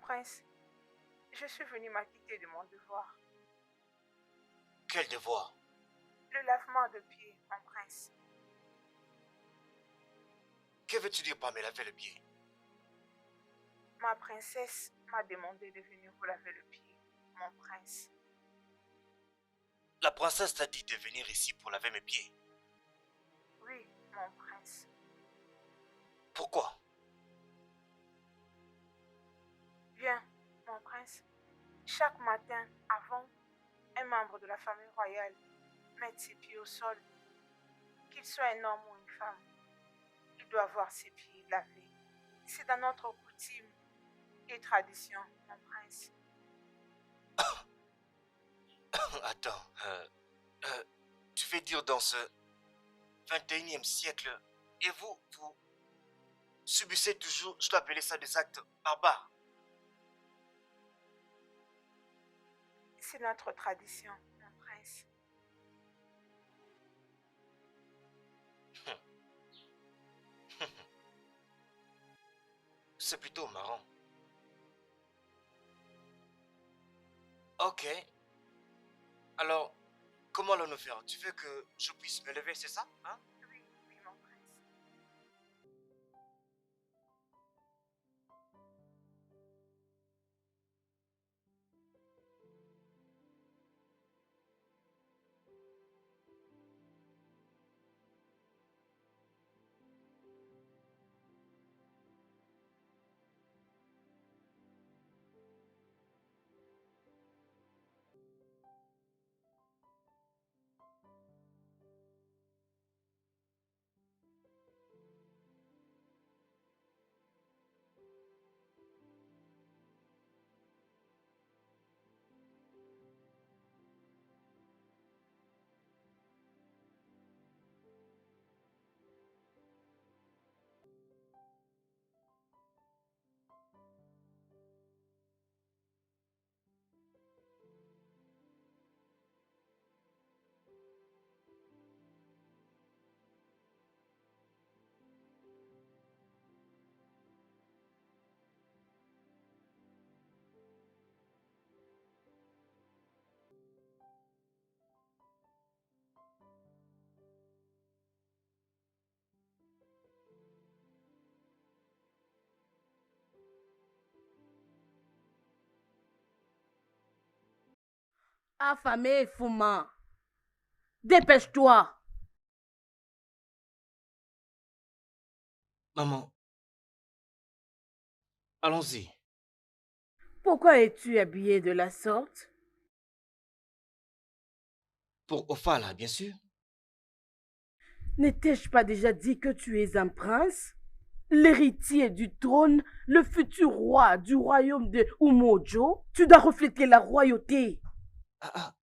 prince, je suis venue m'acquitter de mon devoir. Quel devoir? Le lavement de pieds, mon prince. Que veux-tu dire par me laver le pied? Ma princesse m'a demandé de venir vous laver le pied, mon prince. La princesse t'a dit de venir ici pour laver mes pieds. Oui, mon prince. Pourquoi? Bien, mon prince. Chaque matin, avant, un membre de la famille royale mette ses pieds au sol. Qu'il soit un homme ou une femme, il doit avoir ses pieds lavés. C'est dans notre coutume et tradition, mon prince. Attends, tu veux dire dans ce 21e siècle, et vous subissez toujours, je dois appeler ça des actes barbares. C'est notre tradition, mon prince. C'est plutôt marrant. Ok. Alors, comment allons-nous faire? Tu veux que je puisse me lever, c'est ça? Hein? Oui, oui, mon prince. Affamé, Fouman. Dépêche-toi. Maman, allons-y. Pourquoi es-tu habillé de la sorte? Pour Ophala, bien sûr. N'étais-je pas déjà dit que tu es un prince? L'héritier du trône, le futur roi du royaume de Umojo? Tu dois refléter la royauté. Ah,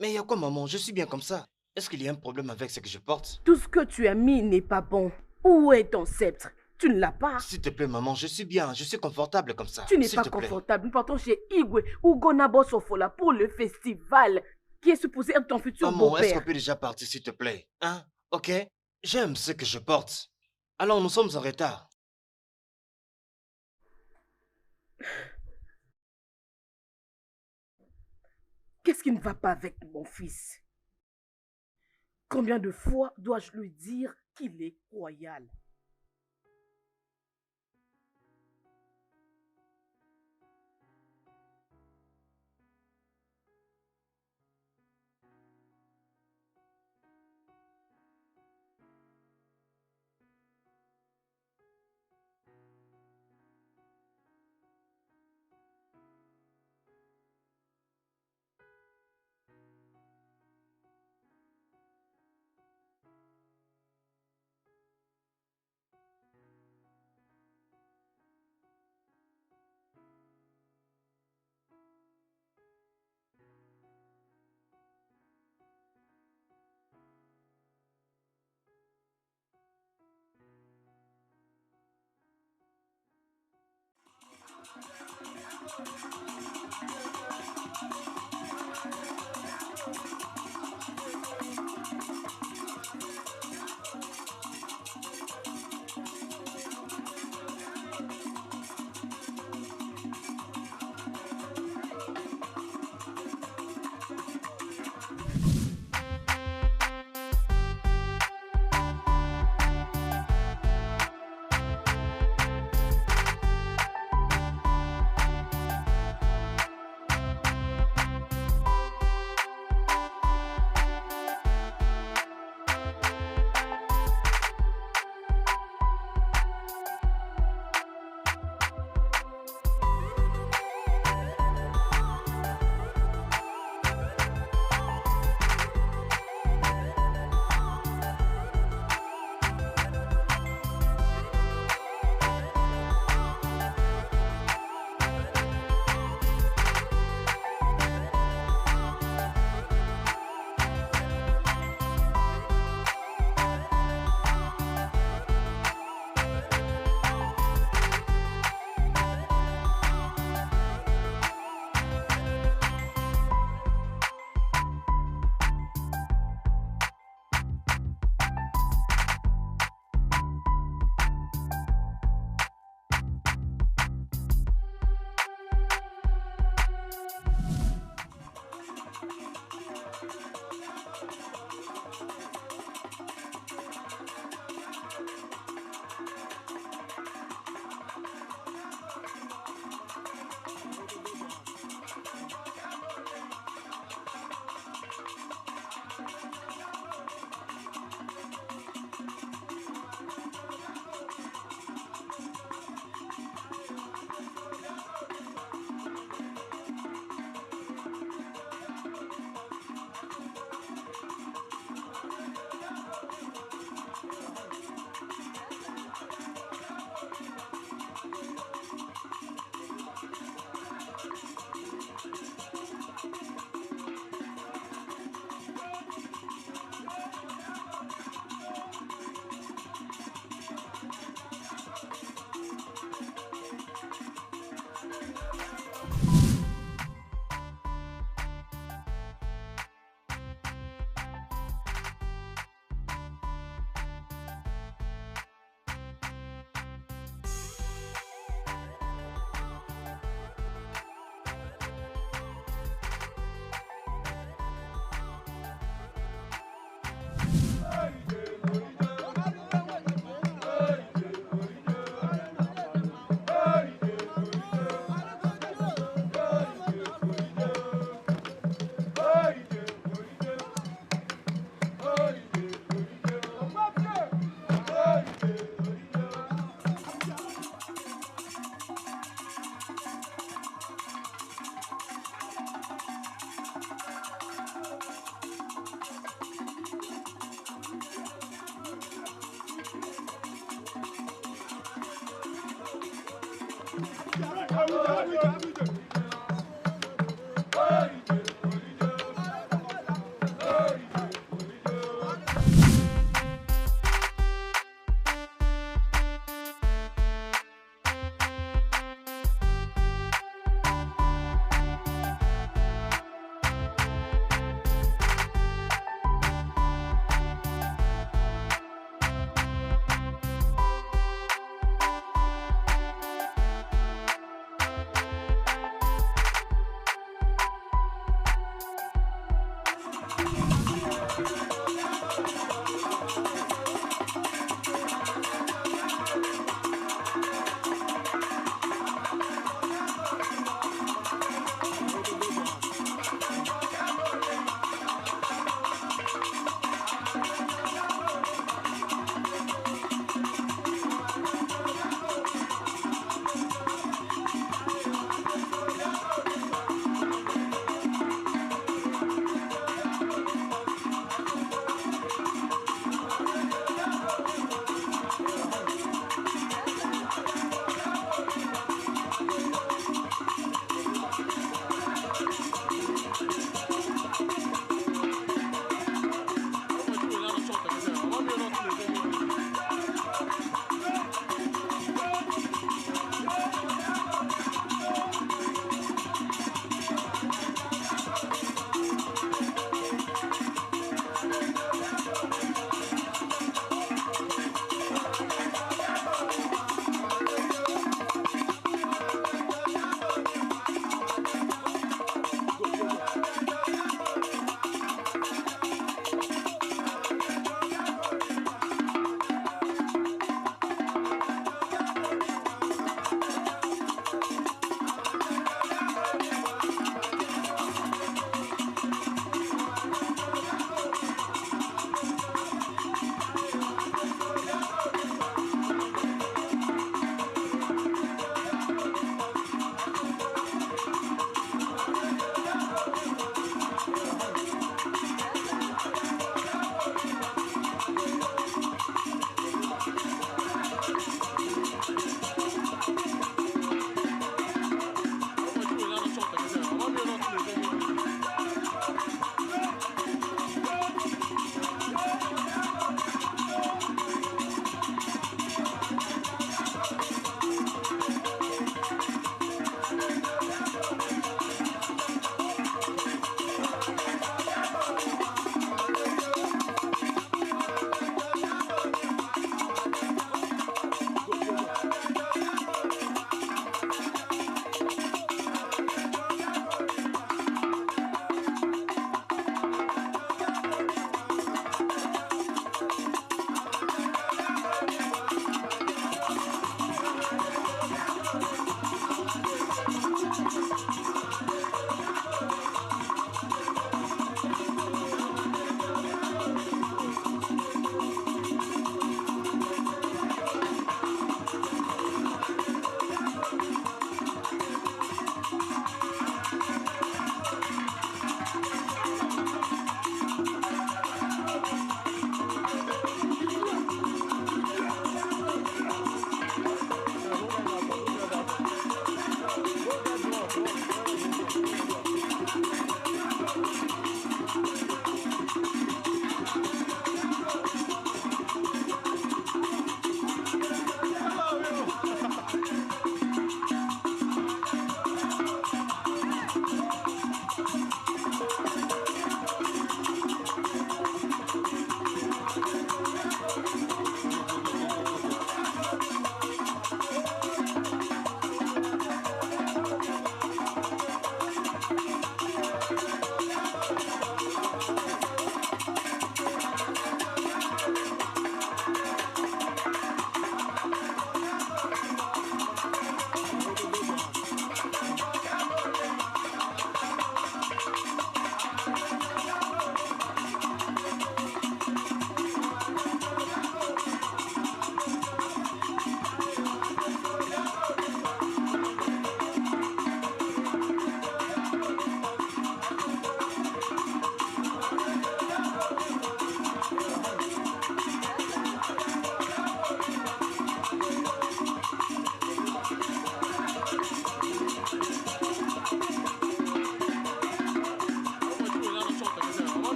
mais il y a quoi, maman? Je suis bien comme ça. Est-ce qu'il y a un problème avec ce que je porte? Tout ce que tu as mis n'est pas bon. Où est ton sceptre? Tu ne l'as pas. S'il te plaît, maman, je suis bien, je suis confortable comme ça. Tu n'es S'il pas te plaît. confortable. Nous partons chez Igwe ou Gonabo Sofola pour le festival qui est supposé être ton futur Maman, est-ce qu'on beau-père. peut déjà partir, s'il te plaît? Hein? Ok? J'aime ce que je porte. Alors, nous sommes en retard. Qu'est-ce qui ne va pas avec mon fils? Combien de fois dois-je lui dire qu'il est royal?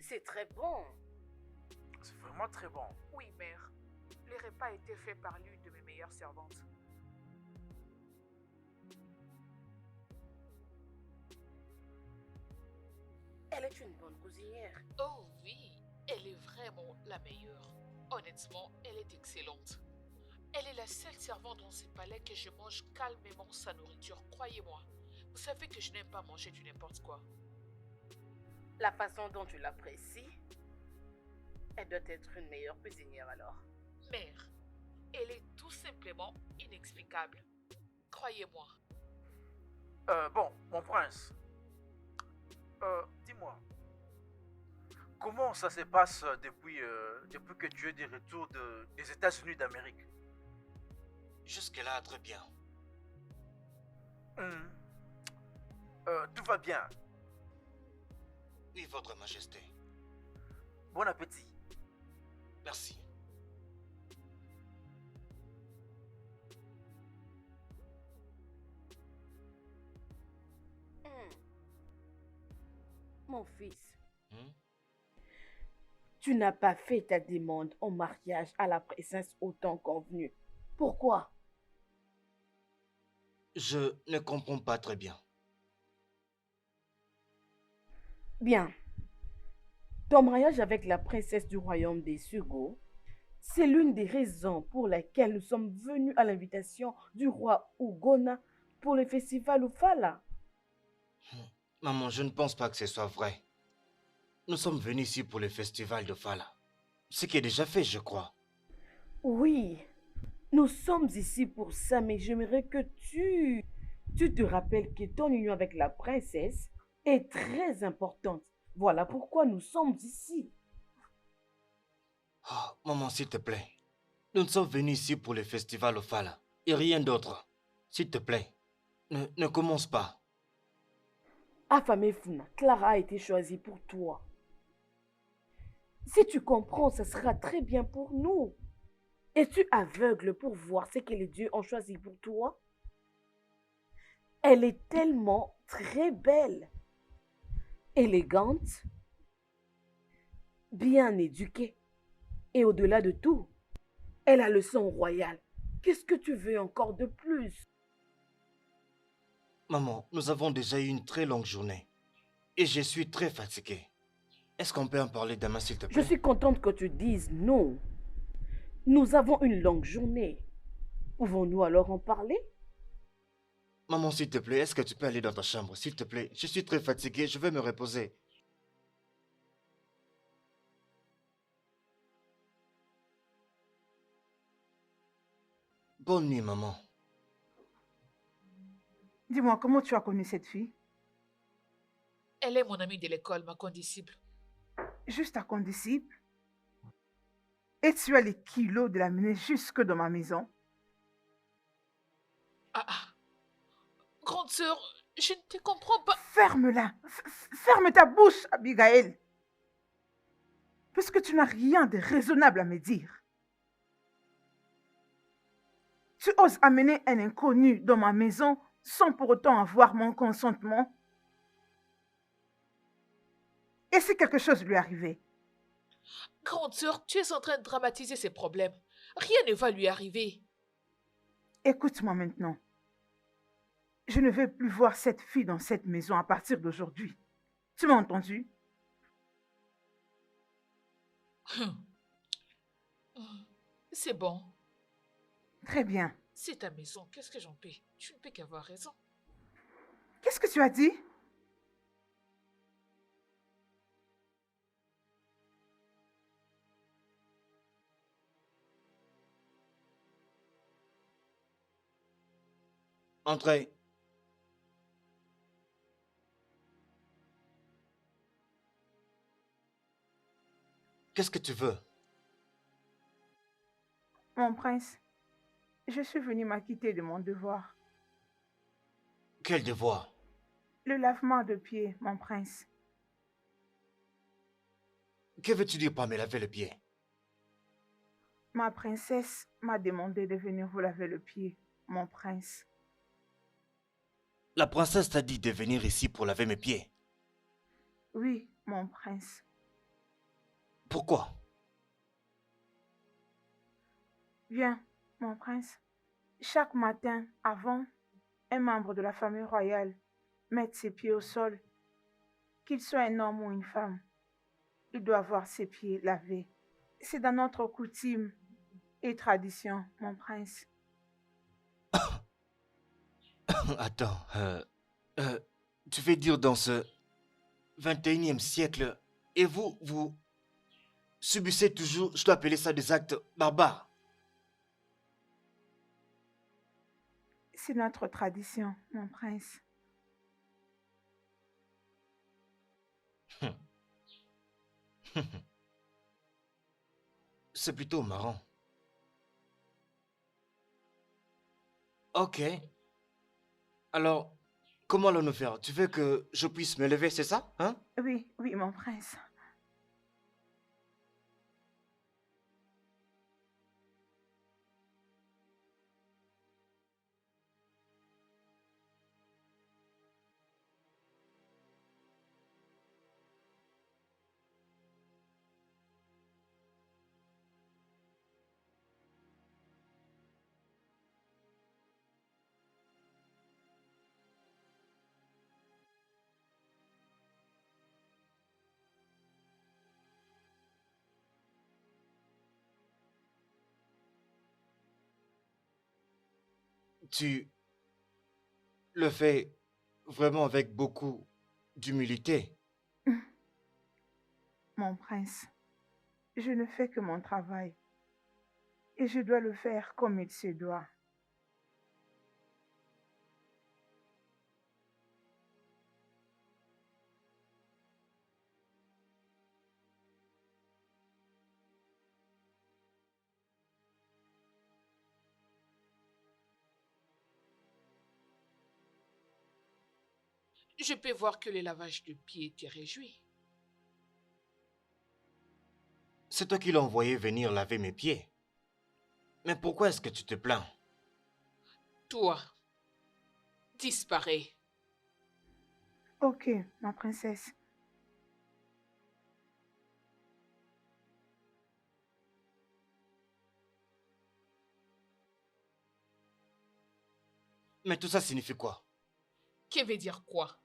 C'est très bon. C'est vraiment très bon. Oui, mère. Les repas étaient faits par l'une de mes meilleures servantes. Elle est une bonne cuisinière. Oh oui, elle est vraiment la meilleure. Honnêtement, elle est excellente. Elle est la seule servante dans ce palais que je mange calmement sa nourriture, croyez-moi. Vous savez que je n'aime pas manger du n'importe quoi. La façon dont tu l'apprécies, elle doit être une meilleure cuisinière alors. Mère, elle est tout simplement inexplicable. Croyez-moi. Bon, mon prince. Dis-moi. Comment ça se passe depuis que tu es de retour des États-Unis d'Amérique? Jusque-là, très bien. Hmm. Tout va bien. Oui, Votre Majesté. Bon appétit. Merci. Mon fils, Hmm? tu n'as pas fait ta demande en mariage à la princesse au temps convenu. Pourquoi? Je ne comprends pas très bien. Bien. Ton mariage avec la princesse du royaume des Sugo, c'est l'une des raisons pour lesquelles nous sommes venus à l'invitation du roi Ugona pour le festival Ufala. Maman, je ne pense pas que ce soit vrai. Nous sommes venus ici pour le festival de Fala. Ce qui est déjà fait, je crois. Oui, nous sommes ici pour ça, mais j'aimerais que tu te rappelles que ton union avec la princesse est très importante. Voilà pourquoi nous sommes ici. Oh, maman, s'il te plaît. Nous sommes venus ici pour le festival de Fala. Et rien d'autre. S'il te plaît, ne commence pas. Afamefuna, Clara a été choisie pour toi. Si tu comprends, ça sera très bien pour nous. Es-tu aveugle pour voir ce que les dieux ont choisi pour toi? Elle est tellement très belle, élégante, bien éduquée. Et au-delà de tout, elle a le sang royal. Qu'est-ce que tu veux encore de plus? Maman, nous avons déjà eu une très longue journée. Et je suis très fatigué. Est-ce qu'on peut en parler demain, s'il te Je plaît? suis contente que tu dises non. Nous avons une longue journée. Pouvons-nous alors en parler? Maman, s'il te plaît, est-ce que tu peux aller dans ta chambre, s'il te plaît? Je suis très fatigué, je vais me reposer. Bonne nuit, maman. Dis-moi, comment tu as connu cette fille? Elle est mon amie de l'école, ma condisciple. Juste ta condisciple? Et tu as les kilos de la mener jusque dans ma maison? Ah. Grande sœur, je ne te comprends pas. Ferme-la. Ferme ta bouche, Abigail. Puisque tu n'as rien de raisonnable à me dire. Tu oses amener un inconnu dans ma maison sans pour autant avoir mon consentement? Et si quelque chose lui arrivait? Grande sœur, tu es en train de dramatiser ses problèmes. Rien ne va lui arriver. Écoute-moi maintenant. Je ne vais plus voir cette fille dans cette maison à partir d'aujourd'hui. Tu m'as entendu? C'est bon. Très bien. C'est ta maison, qu'est-ce que j'en peux? Tu ne peux qu'avoir raison. Qu'est-ce que tu as dit? Entrez. Qu'est-ce que tu veux? Mon prince, je suis venue m'acquitter de mon devoir. Quel devoir? Le lavement de pieds, mon prince. Que veux-tu dire par me laver le pied? Ma princesse m'a demandé de venir vous laver le pied, mon prince. La princesse t'a dit de venir ici pour laver mes pieds. Oui, mon prince. Pourquoi? Viens, mon prince. Chaque matin, avant un membre de la famille royale mette ses pieds au sol, qu'il soit un homme ou une femme, il doit avoir ses pieds lavés. C'est dans notre coutume et tradition, mon prince. Attends, euh, tu veux dire dans ce 21e siècle, et vous subissez toujours, je dois appeler ça des actes barbares. C'est notre tradition, mon prince. C'est plutôt marrant. Ok. Alors, comment allons-nous faire? Tu veux que je puisse me lever, c'est ça? Hein? Oui, oui, mon prince. Tu le fais vraiment avec beaucoup d'humilité. Mon prince, je ne fais que mon travail et je dois le faire comme il se doit. Je peux voir que le lavage de pieds te réjouit. C'est toi qui l'as envoyé venir laver mes pieds. Mais pourquoi est-ce que tu te plains? Toi, disparais. Ok, ma princesse. Mais tout ça signifie quoi? Que veut dire quoi?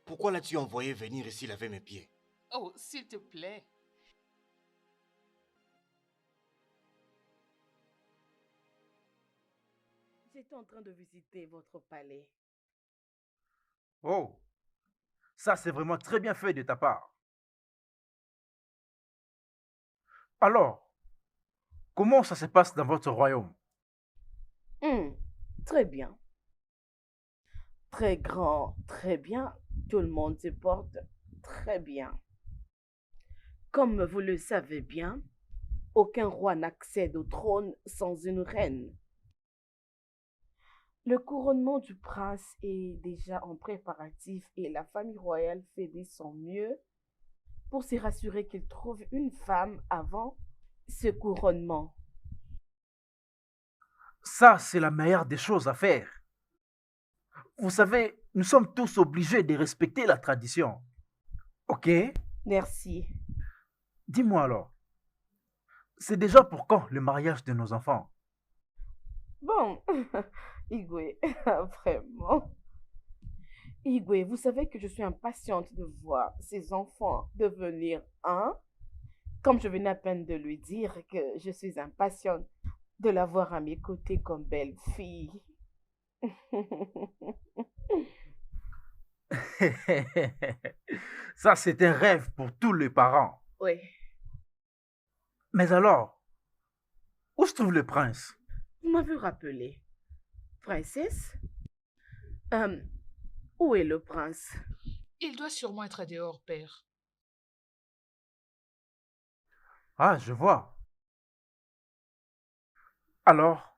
Pourquoi l'as-tu envoyé venir ici laver mes pieds? Oh, s'il te plaît. J'étais en train de visiter votre palais. Oh, ça c'est vraiment très bien fait de ta part. Alors, comment ça se passe dans votre royaume? Hmm, très bien. Très grand, très bien. Tout le monde se porte très bien. Comme vous le savez bien, aucun roi n'accède au trône sans une reine. Le couronnement du prince est déjà en préparatif et la famille royale fait de son mieux pour se rassurer qu'il trouve une femme avant ce couronnement. Ça, c'est la meilleure des choses à faire. Vous savez, nous sommes tous obligés de respecter la tradition. Ok? Merci. Dis-moi alors, c'est déjà pour quand le mariage de nos enfants? Bon, Igwe, vraiment. Igwe, vous savez que je suis impatiente de voir ces enfants devenir un, comme je venais à peine de lui dire que je suis impatiente de la voir à mes côtés comme belle fille. Ça, c'est un rêve pour tous les parents. Oui, Mais alors, où se trouve le prince? vous m'avez rappelé. Princesse, euh, où est le prince? Il doit sûrement être dehors, père. Ah, je vois. Alors,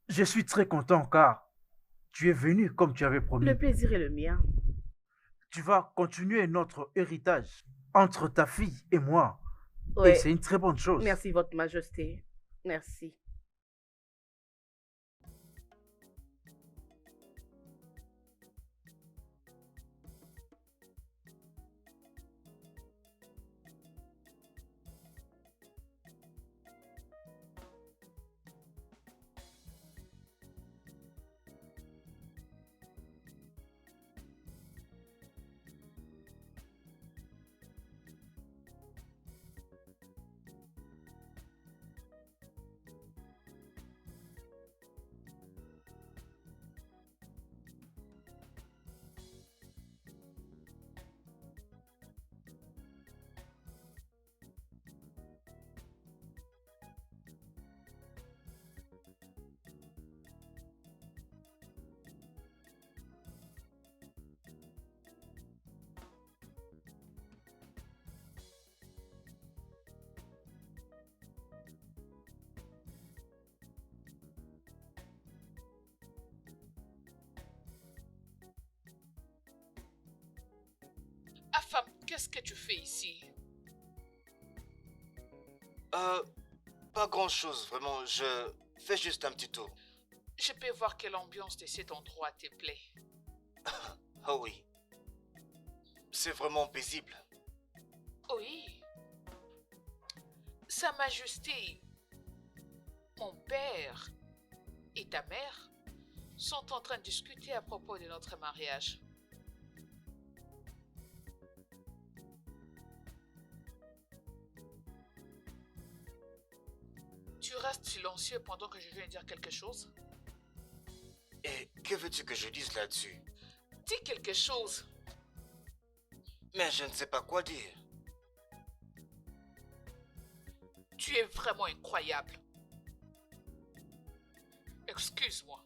je suis très content car tu es venu comme tu avais promis. Le plaisir est le mien. Tu vas continuer notre héritage entre ta fille et moi. Oui, Et c'est une très bonne chose. merci, Votre Majesté. Merci. femme, qu'est-ce que tu fais ici? Euh, Pas grand-chose, vraiment. Je fais juste un petit tour. Je peux voir que l'ambiance de cet endroit te plaît. Oh oui, c'est vraiment paisible. Oui. Sa Majesté, mon père et ta mère sont en train de discuter à propos de notre mariage. Tu restes silencieux pendant que je viens dire quelque chose? Et que veux-tu que je dise là-dessus? Dis quelque chose. Mais je ne sais pas quoi dire. Tu es vraiment incroyable. Excuse-moi.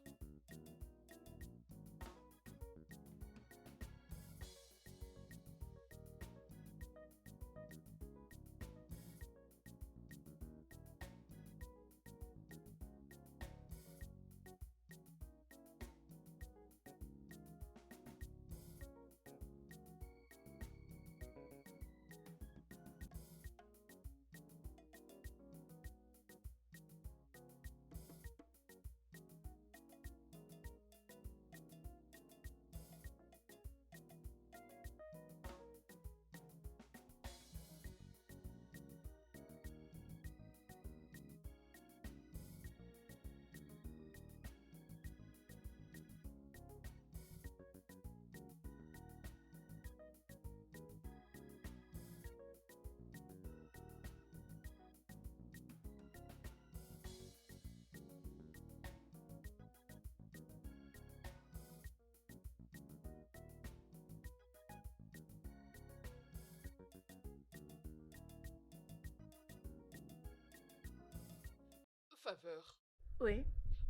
Faveur. Oui.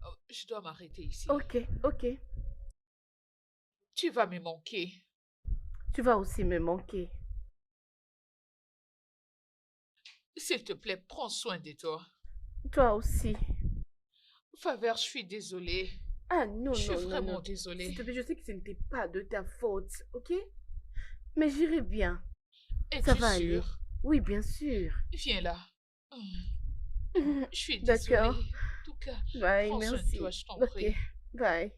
Oh, je dois m'arrêter ici. Ok, ok. Tu vas me manquer. Tu vas aussi me manquer. S'il te plaît, prends soin de toi. Toi aussi. Faveur, je suis désolée. Ah non, Je suis non, non, vraiment non. désolée. S'il te plaît, je sais que ce n'était pas de ta faute, ok? Mais j'irai bien. Ça Es-tu va aller. sûre? Oui, bien sûr. Viens là. Je suis désolée. D'accord. En tout cas, Bye, prends soin de merci. toi, je t'en Ok, prie. bye.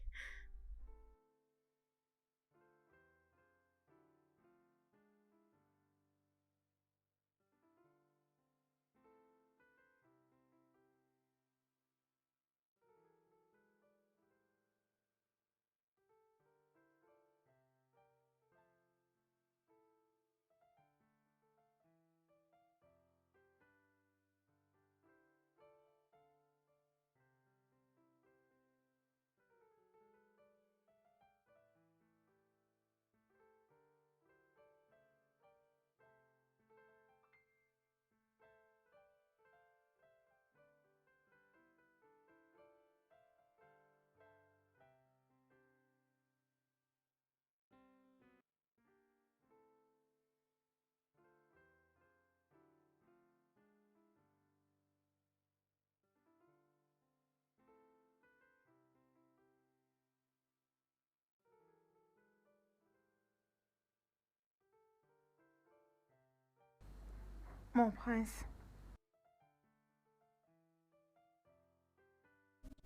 Mon prince,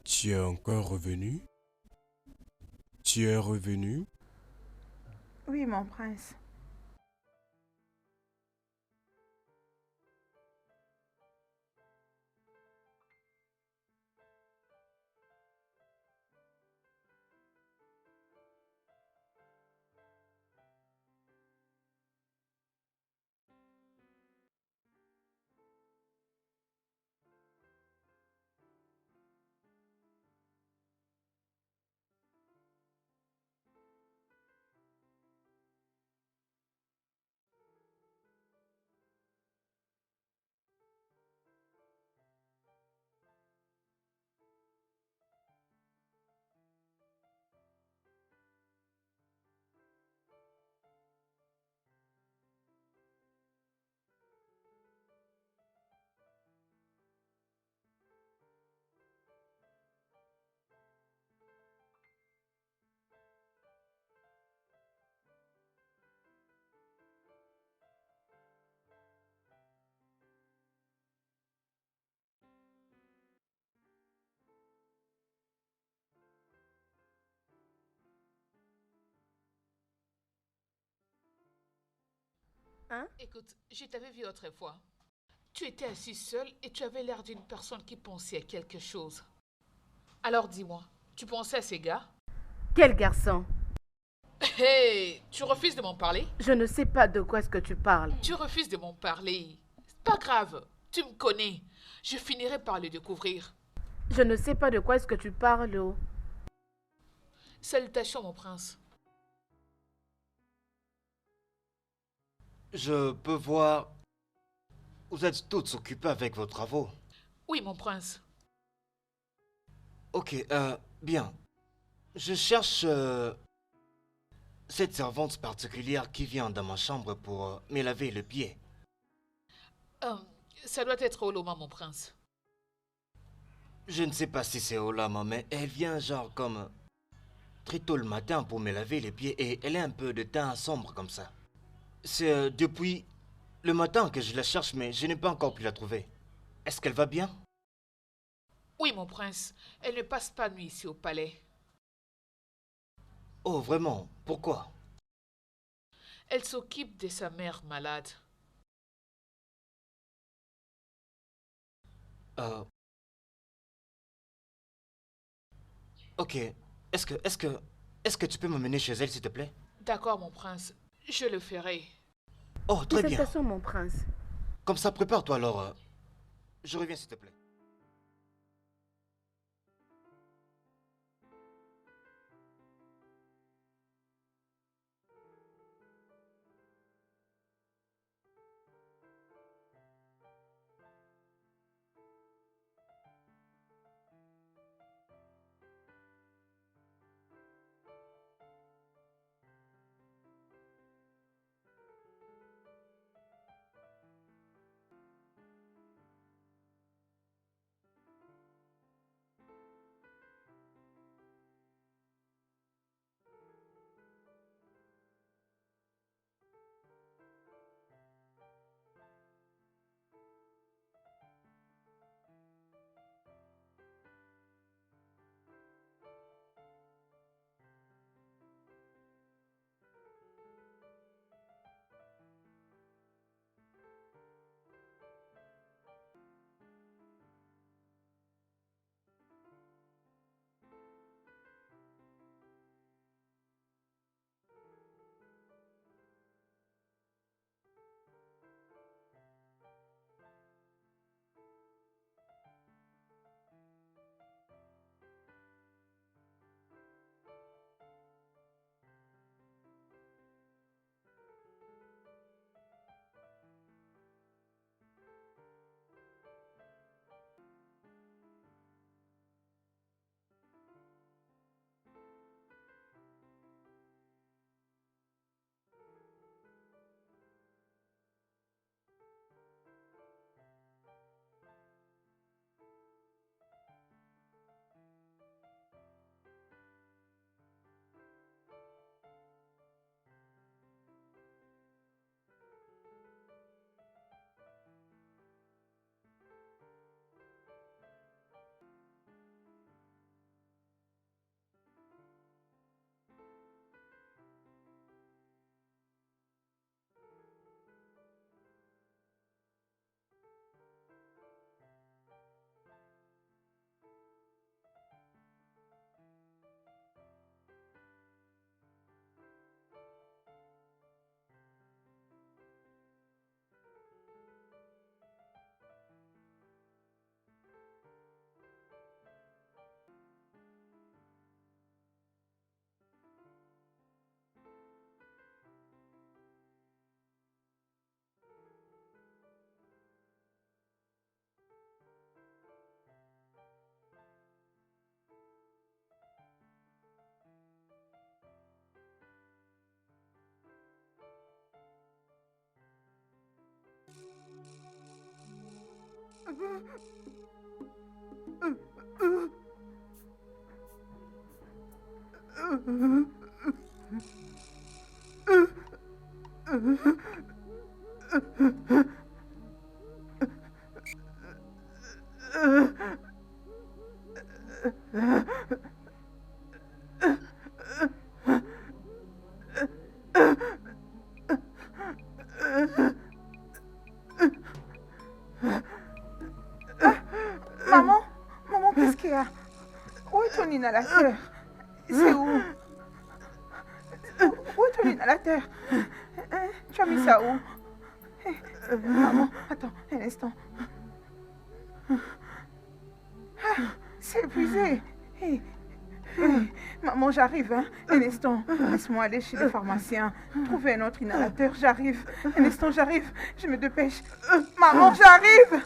Tu es encore revenu? Tu es revenu? oui, mon prince. Hein? Écoute, je t'avais vu autrefois. Tu étais assis seul et tu avais l'air d'une personne qui pensait à quelque chose. Alors dis-moi, tu pensais à ces gars? Quel garçon? Hey, tu refuses de m'en parler? Je ne sais pas de quoi est-ce que tu parles. Tu refuses de m'en parler. C'est pas grave, tu me connais. Je finirai par le découvrir. Je ne sais pas de quoi est-ce que tu parles. Oh. Salutations, mon prince. Je peux voir... Vous êtes toutes occupées avec vos travaux. Oui, mon prince. Ok, bien. Je cherche cette servante particulière qui vient dans ma chambre pour me laver le pied. Euh, Ça doit être Oloma, mon prince. Je ne sais pas si c'est Olama, mais elle vient genre comme très tôt le matin pour me laver les pieds et elle a un peu de teint sombre comme ça. C'est depuis le matin que je la cherche, mais je n'ai pas encore pu la trouver. Est-ce qu'elle va bien? Oui, mon prince. Elle ne passe pas nuit ici au palais. Oh, vraiment? Pourquoi? Elle s'occupe de sa mère malade. Euh... Ok. Est-ce que tu peux m'emmener chez elle, s'il te plaît? D'accord, mon prince. Je le ferai. Oh, très bien. Félicitations, mon prince. Comme ça, prépare-toi alors. Je reviens, s'il te plaît. inhalateur? C'est où? Où est ton inhalateur? Hein? Tu as mis ça où? Maman, attends un instant. Ah, c'est épuisé. Hey, maman, j'arrive, hein? Un instant. Laisse-moi aller chez le pharmacien. Trouver un autre inhalateur. J'arrive. Un instant, j'arrive. Je me dépêche. Maman, j'arrive.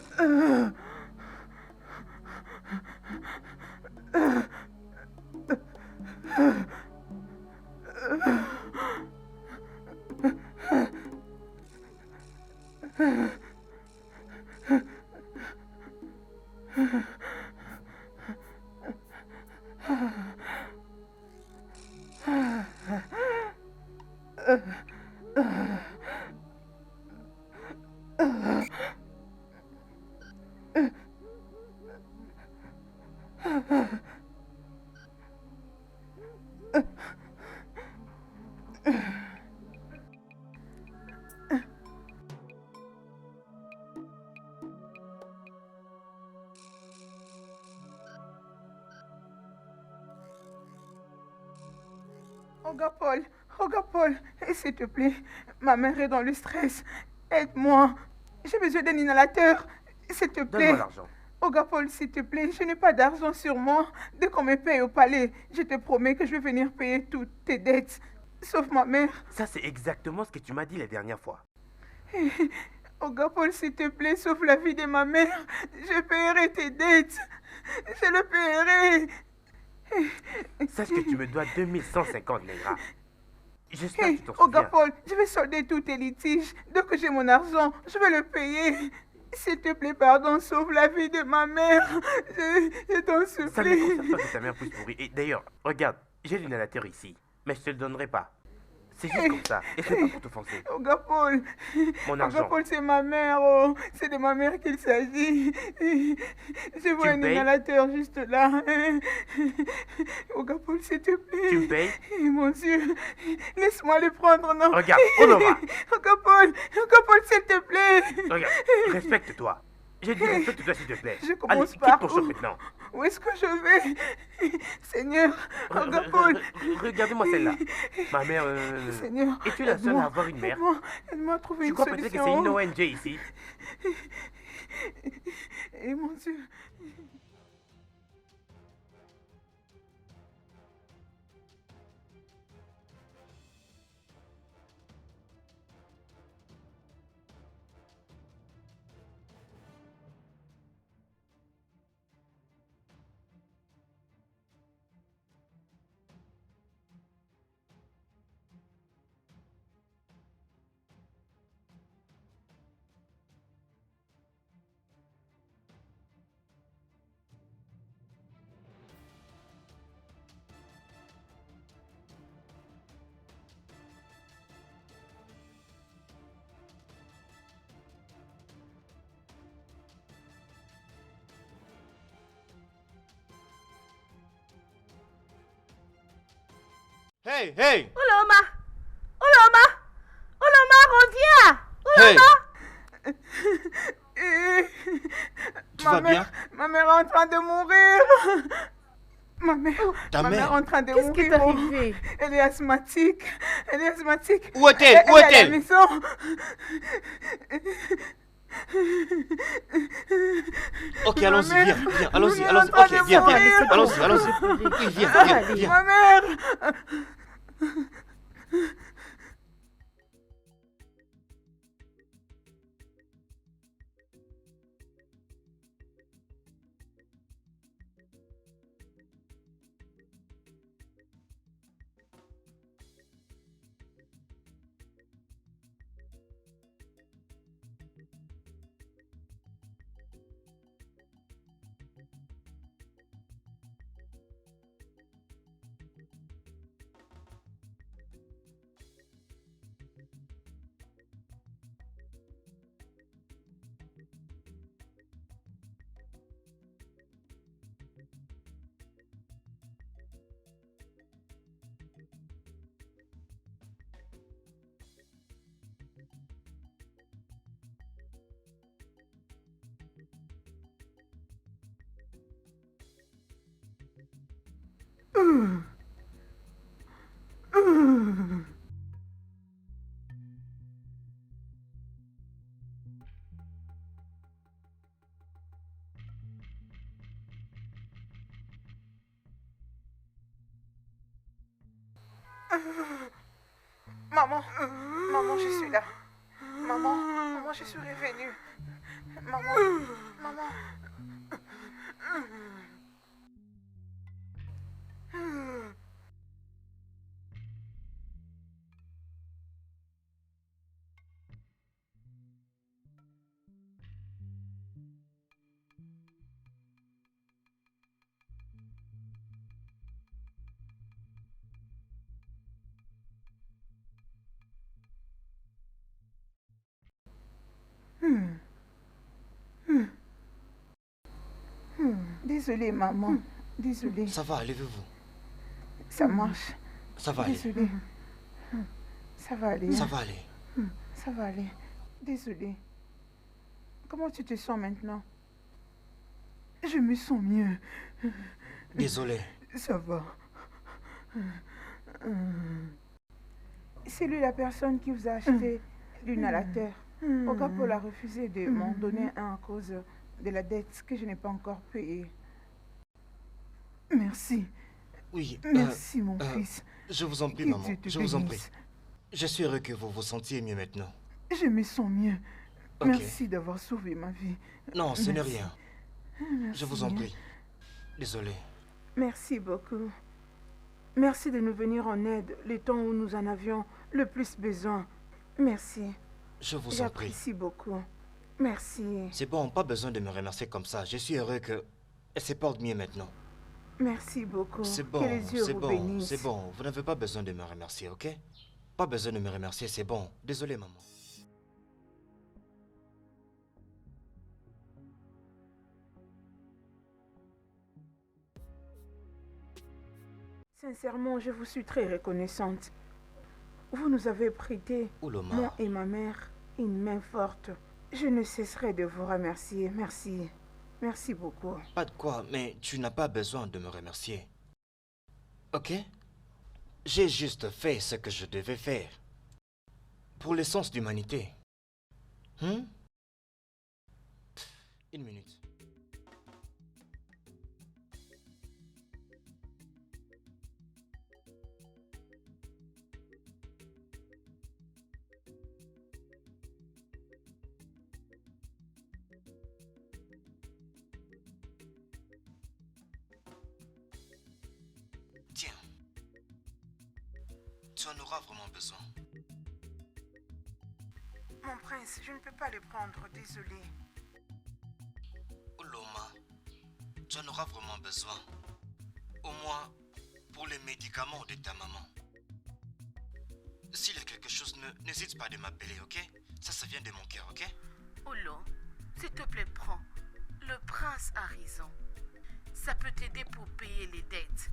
Olga Paul, s'il te plaît, ma mère est dans le stress. Aide-moi. J'ai besoin d'un inhalateur. S'il te plaît. Donne-moi l'argent. Olga Paul, s'il te plaît, je n'ai pas d'argent sur moi. Dès qu'on me paye au palais, je te promets que je vais venir payer toutes tes dettes. Sauf ma mère. Ça, c'est exactement ce que tu m'as dit la dernière fois. Olga Paul, s'il te plaît, sauve la vie de ma mère. Je paierai tes dettes. Je le paierai. Sache que tu me dois 2150, Negra. J'espère que tu t'en Olga souviens. Paul, je vais solder tous tes litiges. Dès que j'ai mon argent, je vais le payer. S'il te plaît, pardon, sauve la vie de ma mère. Je t'en Ça ne me supplie. concerne pas que ta mère puisse mourir. Et d'ailleurs, regarde, j'ai l'inhalateur ici. Mais je te le donnerai pas. C'est juste comme ça. Et c'est pas pour t'offenser. Olga Paul. Mon Olga argent. Paul, c'est ma mère. Oh. C'est de ma mère qu'il s'agit. Je vois Tu un me payes? inhalateur juste là. Olga Paul, s'il te plaît. Tu me payes? Mon Dieu. Laisse-moi le prendre, non. Regarde, Onoma. Olga Paul, s'il te plaît. Regarde, respecte-toi. J'ai dit respecte-toi s'il te plaît. Je Allez, commence quitte par ton shop maintenant. Où est-ce que je vais? Seigneur, Olga Paul. Regardez-moi celle-là. Ma mère... Seigneur, Et tu es la seule aide-moi, à avoir une mère. Aide-moi à trouver Tu une crois peut-être que c'est solution. une ONG ici? Et mon Dieu. Hey, hey! Oloma! Oloma! Oloma, reviens! Hey! Tu vas bien? Ma mère est en train de mourir. Ta Ma mère mère? est en train de Qu'est-ce qui est mourir. arrivé? Elle est asthmatique. Elle est asthmatique. Où est-elle? Où Elle est à la est-elle? maison. Ok, Ma allons-y, mère- viens, viens, allons-y, elle est en allons-y. train Ok, de viens, viens, mourir. allons-y, allons-y. Oui, viens, viens, viens. Ma mère. Maman, maman, je suis là. Maman, maman, je suis revenue. Maman, maman. Désolée, maman. Désolée. Ça va, levez-vous. Ça marche. Ça va aller. Désolée. Ça va aller. Ça va aller. Ça va aller. Désolée. Comment tu te sens maintenant? Je me sens mieux. Désolé. Ça va. C'est lui la personne qui vous a acheté l'inhalateur. Pourquoi Paul a refusé de m'en donner un à cause de la dette que je n'ai pas encore payée? Merci. Oui. Merci, mon fils. Je vous en prie, Que maman. Dieu te Je vous en prie. bénisse. Je suis heureux que vous vous sentiez mieux maintenant. Je me sens mieux. Ok. Merci d'avoir sauvé ma vie. Non, ce n'est Merci. rien. Merci. Je vous en prie. Désolé. Merci beaucoup. Merci de nous venir en aide le temps où nous en avions le plus besoin. Merci. Je vous en prie. J'apprécie beaucoup. Merci. C'est bon, pas besoin de me remercier comme ça. Je suis heureux que elle se porte mieux maintenant. Merci beaucoup. C'est Que bon, les dieux c'est vous bon, bénissent. c'est bon. Vous n'avez pas besoin de me remercier, ok? Pas besoin de me remercier, c'est bon. Désolé, maman. Sincèrement, je vous suis très reconnaissante. Vous nous avez prêté, Ouloma. moi et ma mère, une main forte. Je ne cesserai de vous remercier. Merci. Merci beaucoup. Pas de quoi, mais tu n'as pas besoin de me remercier. Ok? J'ai juste fait ce que je devais faire. Pour l'essence d'humanité. Une minute. Tiens. Tu en auras vraiment besoin. Mon prince, je ne peux pas le prendre, désolé. Ouloma, tu en auras vraiment besoin. Au moins pour les médicaments de ta maman. S'il y a quelque chose, n'hésite pas de m'appeler, ok? Ça vient de mon cœur, ok? Olo, s'il te plaît, prends. Le prince a raison. Ça peut t'aider pour payer les dettes.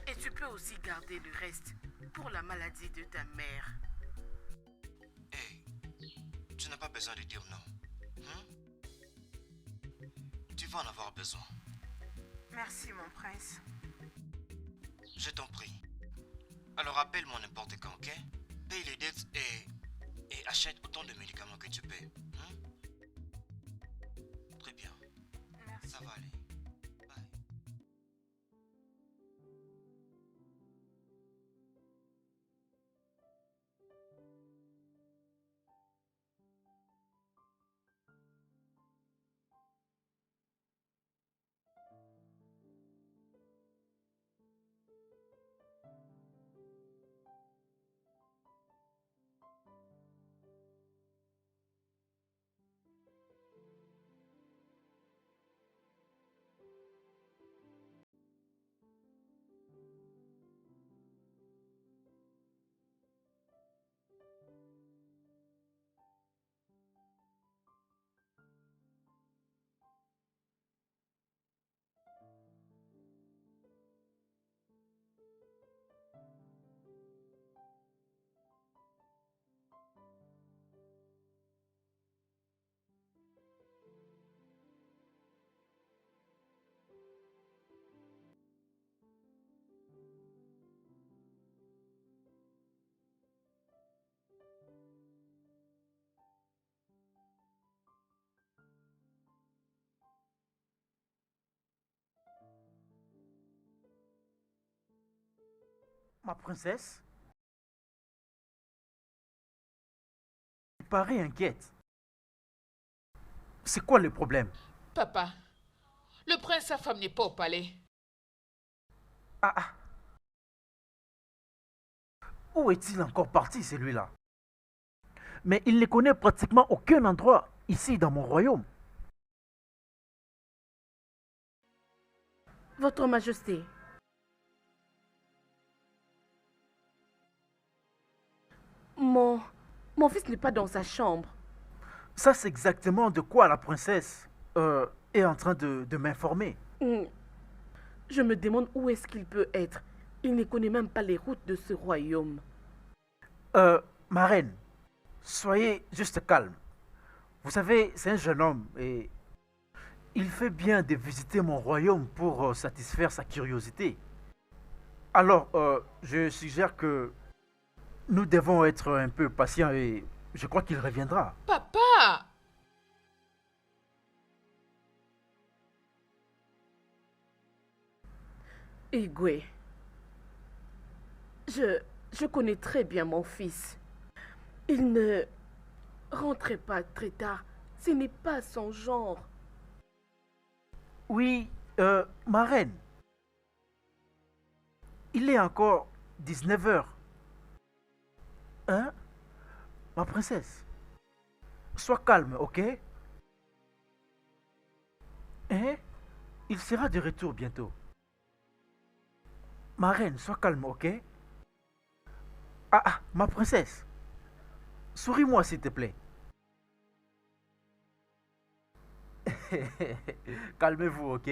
Et tu peux aussi garder le reste pour la maladie de ta mère. Hey, tu n'as pas besoin de dire non. Tu vas en avoir besoin. Merci, mon prince. Je t'en prie. Alors appelle-moi n'importe quand, ok? Paye les dettes et achète autant de médicaments que tu peux. Très bien. Merci. Ça va aller. Bye. Ma princesse, tu parais inquiète. C'est quoi le problème? Papa, le prince, sa femme n'est pas au palais. Ah, ah. Où est-il encore parti, celui-là? Mais il ne connaît pratiquement aucun endroit ici dans mon royaume. Votre Majesté, mon, mon fils n'est pas dans sa chambre. Ça, c'est exactement de quoi la princesse est en train de m'informer. Hmm. Je me demande où est-ce qu'il peut être. Il ne connaît même pas les routes de ce royaume. Ma reine, soyez juste calme. Vous savez, c'est un jeune homme et il fait bien de visiter mon royaume pour satisfaire sa curiosité. Alors, je suggère que nous devons être un peu patients et je crois qu'il reviendra. Papa! Igwe, je connais très bien mon fils. Il ne rentrait pas très tard. Ce n'est pas son genre. Oui, ma reine, il est encore 19 heures. Hein? Ma princesse, sois calme, ok? Hein? Il sera de retour bientôt. Ma reine, sois calme, ok? Ah, ah, ma princesse, souris-moi s'il te plaît. Calmez-vous, ok?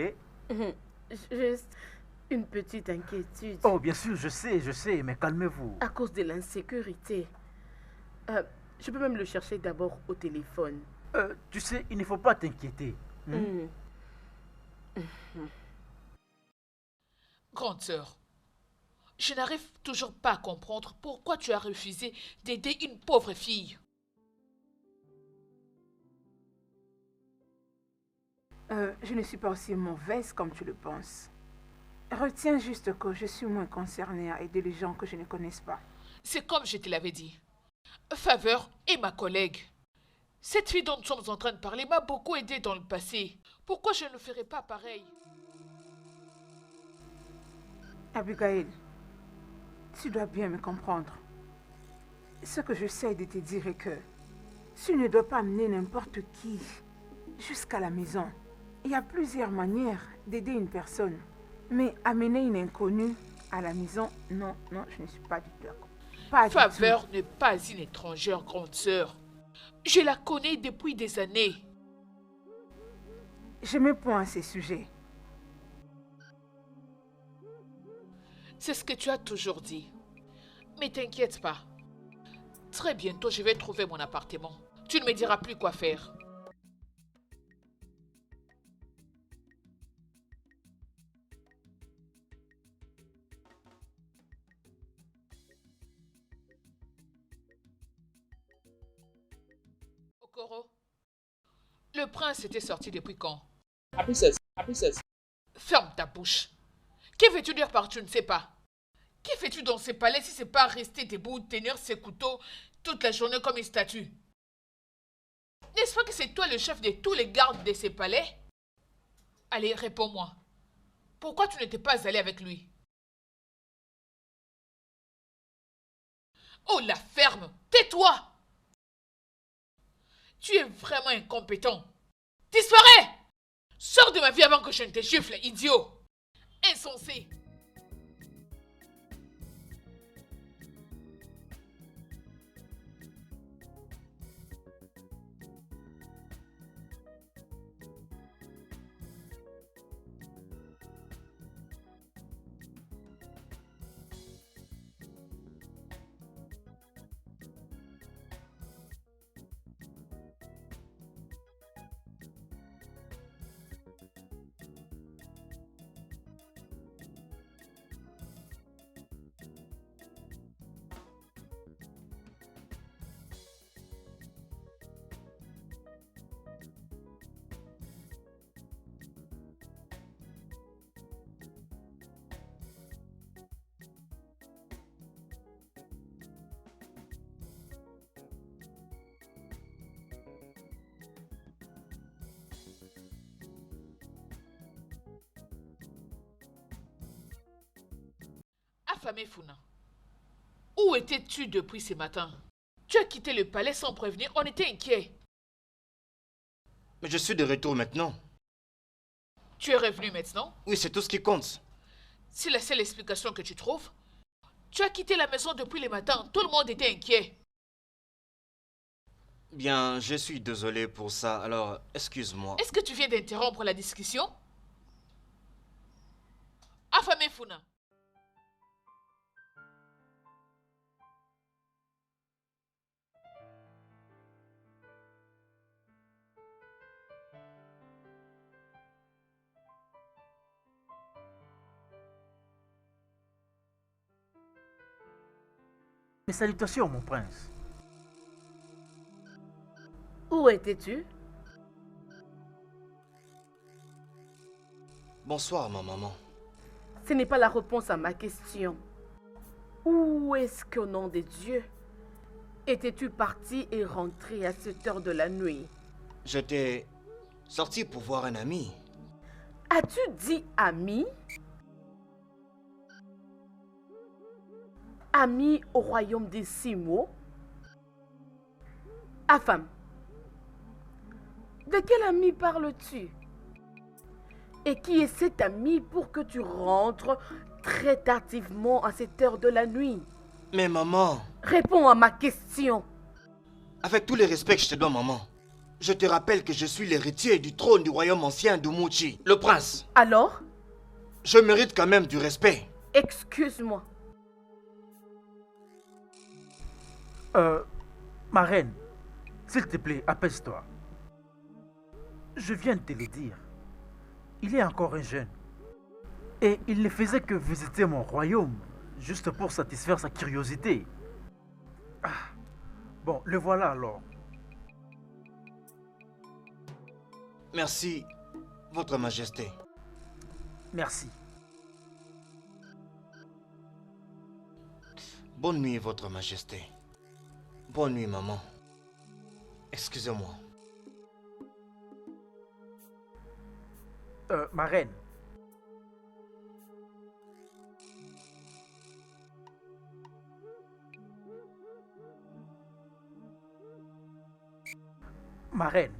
Juste une petite inquiétude. Oh, bien sûr, je sais, mais calmez-vous. À cause de l'insécurité. Je peux même le chercher d'abord au téléphone. Tu sais, il ne faut pas t'inquiéter. Hmm. Grande sœur, je n'arrive toujours pas à comprendre pourquoi tu as refusé d'aider une pauvre fille. Je ne suis pas aussi mauvaise comme tu le penses. Retiens juste que je suis moins concernée à aider les gens que je ne connaisse pas. C'est comme je te l'avais dit. Faveur est ma collègue. Cette fille dont nous sommes en train de parler m'a beaucoup aidé dans le passé. Pourquoi je ne ferais pas pareil? Abigail, tu dois bien me comprendre. Ce que j'essaie de te dire est que tu ne dois pas amener n'importe qui jusqu'à la maison. Il y a plusieurs manières d'aider une personne. Mais amener une inconnue à la maison, non, je ne suis pas du tout d'accord. Pas du Faveur tout. n'est pas une étrangère, grande sœur. Je la connais depuis des années. Je me point à ces sujets. C'est ce que tu as toujours dit. Mais t'inquiète pas. Très bientôt, je vais trouver mon appartement. Tu ne me diras plus quoi faire. Okoro, le prince était sorti depuis quand? Ferme ta bouche. Que veux-tu dire par tu ne sais pas? Que fais-tu dans ces palais si c'est pas rester debout, tenir ses couteaux toute la journée comme une statue? N'est-ce pas que c'est toi le chef de tous les gardes de ces palais? Allez, réponds-moi. Pourquoi tu n'étais pas allé avec lui? Oh, la ferme! Tais-toi! Tu es vraiment incompétent. Disparais! Sors de ma vie avant que je ne te gifle, idiot! Insensé! Affamé Funa, où étais-tu depuis ce matin? Tu as quitté le palais sans prévenir, on était inquiets. Mais je suis de retour maintenant. Tu es revenu maintenant? Oui, c'est tout ce qui compte. C'est la seule explication que tu trouves? Tu as quitté la maison depuis le matin, tout le monde était inquiet. Bien, je suis désolé pour ça, alors excuse-moi. Est-ce que tu viens d'interrompre la discussion? Affamé Funa. Mes salutations, mon prince. Où étais-tu? Bonsoir, ma maman. Ce n'est pas la réponse à ma question. Où est-ce qu'au nom de Dieu étais-tu parti et rentré à cette heure de la nuit? J'étais sorti pour voir un ami. As-tu dit ami? Ami au royaume des Simo? Afam, de quel ami parles-tu? Et qui est cet ami pour que tu rentres très tardivement à cette heure de la nuit? Mais maman, Réponds à ma question. avec tous les respects que je te dois, maman, je te rappelle que je suis l'héritier du trône du royaume ancien d'Umuchi, le prince. Alors, Je mérite quand même du respect. excuse-moi. Ma reine, s'il te plaît, apaise-toi. Je viens de te le dire. Il est encore un jeune. Et il ne faisait que visiter mon royaume, juste pour satisfaire sa curiosité. Ah, bon, le voilà alors. Merci, votre majesté. Merci. Bonne nuit, votre majesté. Bonne nuit, maman. Excusez-moi. Ma reine. Ma reine,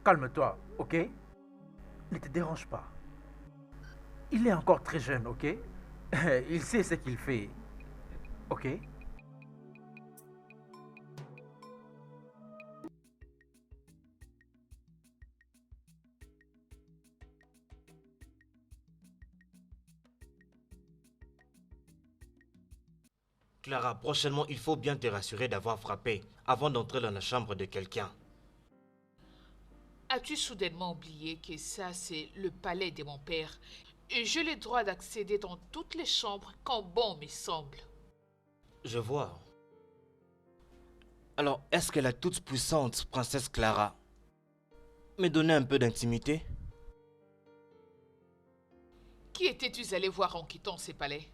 calme-toi, ok? Ne te dérange pas. Il est encore très jeune, ok? Il sait ce qu'il fait, ok? Clara, prochainement, il faut bien te rassurer d'avoir frappé avant d'entrer dans la chambre de quelqu'un. As-tu soudainement oublié que ça, c'est le palais de mon père et j'ai le droit d'accéder dans toutes les chambres quand bon me semble? Je vois. Alors, est-ce que la toute-puissante princesse Clara me donnait un peu d'intimité? Qui étais-tu allé voir en quittant ces palais?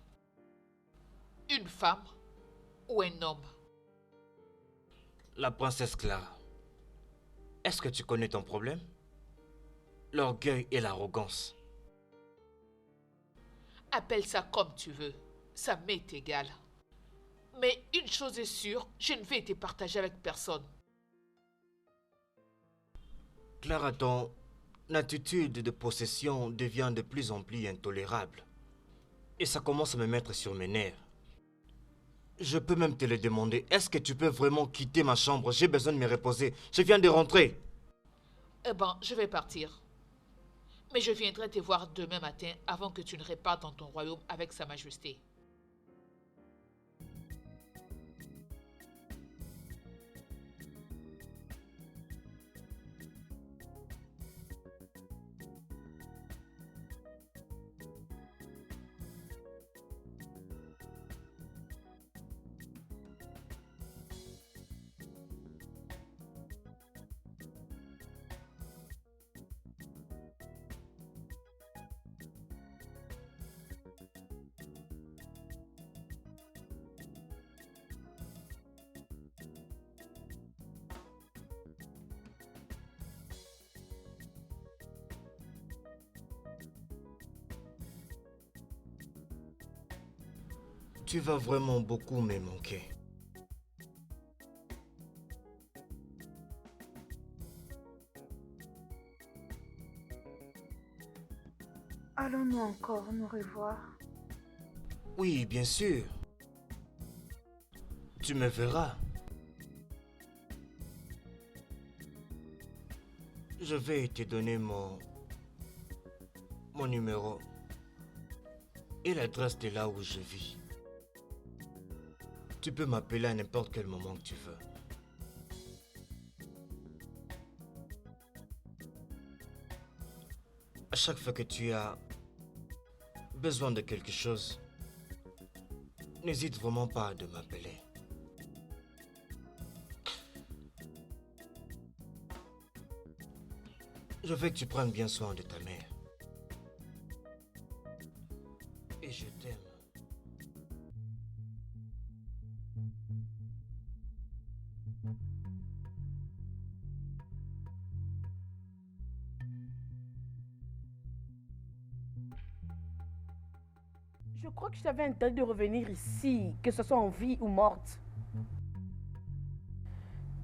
Une femme ou un homme? La princesse Clara. Est-ce que tu connais ton problème? L'orgueil et l'arrogance. Appelle ça comme tu veux, ça m'est égal. Mais une chose est sûre, je ne vais te partager avec personne. Clara, ton attitude de possession devient de plus en plus intolérable. Et ça commence à me mettre sur mes nerfs. Je peux même te le demander, est-ce que tu peux vraiment quitter ma chambre? J'ai besoin de me reposer. Je viens de rentrer. Eh ben, je vais partir. Mais je viendrai te voir demain matin avant que tu ne repartes dans ton royaume avec Sa Majesté. Tu vas vraiment beaucoup me manquer. Allons-nous encore nous revoir? Oui, bien sûr. Tu me verras. Je vais te donner mon numéro et l'adresse de là où je vis. Tu peux m'appeler à n'importe quel moment que tu veux. À chaque fois que tu as besoin de quelque chose, n'hésite vraiment pas de m'appeler. Je veux que tu prennes bien soin de ta mère. Et je t'aime. Je crois que je t'avais interdit de revenir ici, que ce soit en vie ou morte.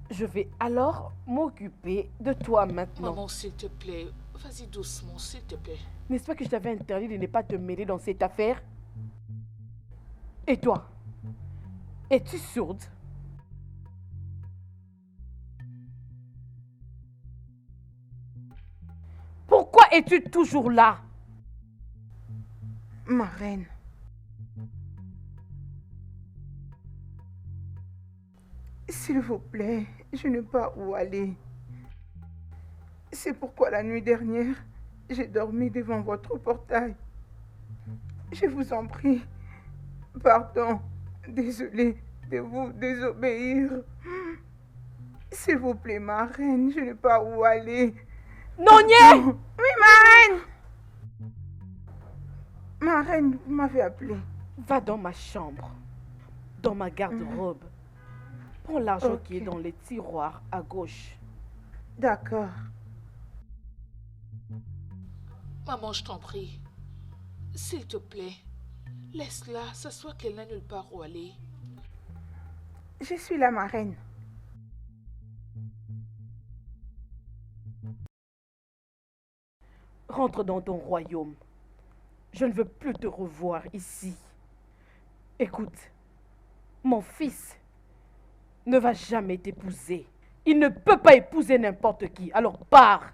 Je vais alors m'occuper de toi maintenant. Maman, s'il te plaît, vas-y doucement, s'il te plaît. N'est-ce pas que je t'avais interdit de ne pas te mêler dans cette affaire? Et toi? Es-tu sourde? Pourquoi es-tu toujours là? Ma reine. S'il vous plaît, je n'ai pas où aller. C'est pourquoi la nuit dernière, j'ai dormi devant votre portail. Je vous en prie, pardon, désolé de vous désobéir. S'il vous plaît, ma reine, je n'ai pas où aller. Nonier! Oui, ma reine! Ma reine, vous m'avez appelé. Va dans ma chambre, dans ma garde-robe. Prends l'argent qui est Ok. dans les tiroirs à gauche. D'accord. Maman, je t'en prie. S'il te plaît, laisse-la, s'assoit qu'elle n'a nulle part où aller. Je suis là, ma reine. Rentre dans ton royaume. Je ne veux plus te revoir ici. Écoute, mon fils ne va jamais t'épouser. Il ne peut pas épouser n'importe qui. Alors pars.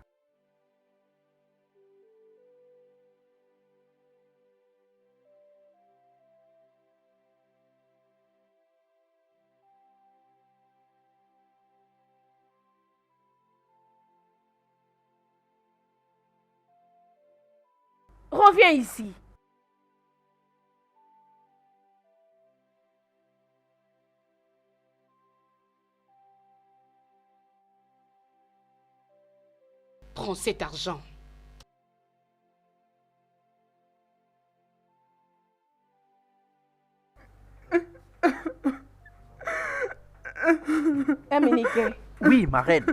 Reviens ici. Prends cet argent. Aminique, Oui, ma reine.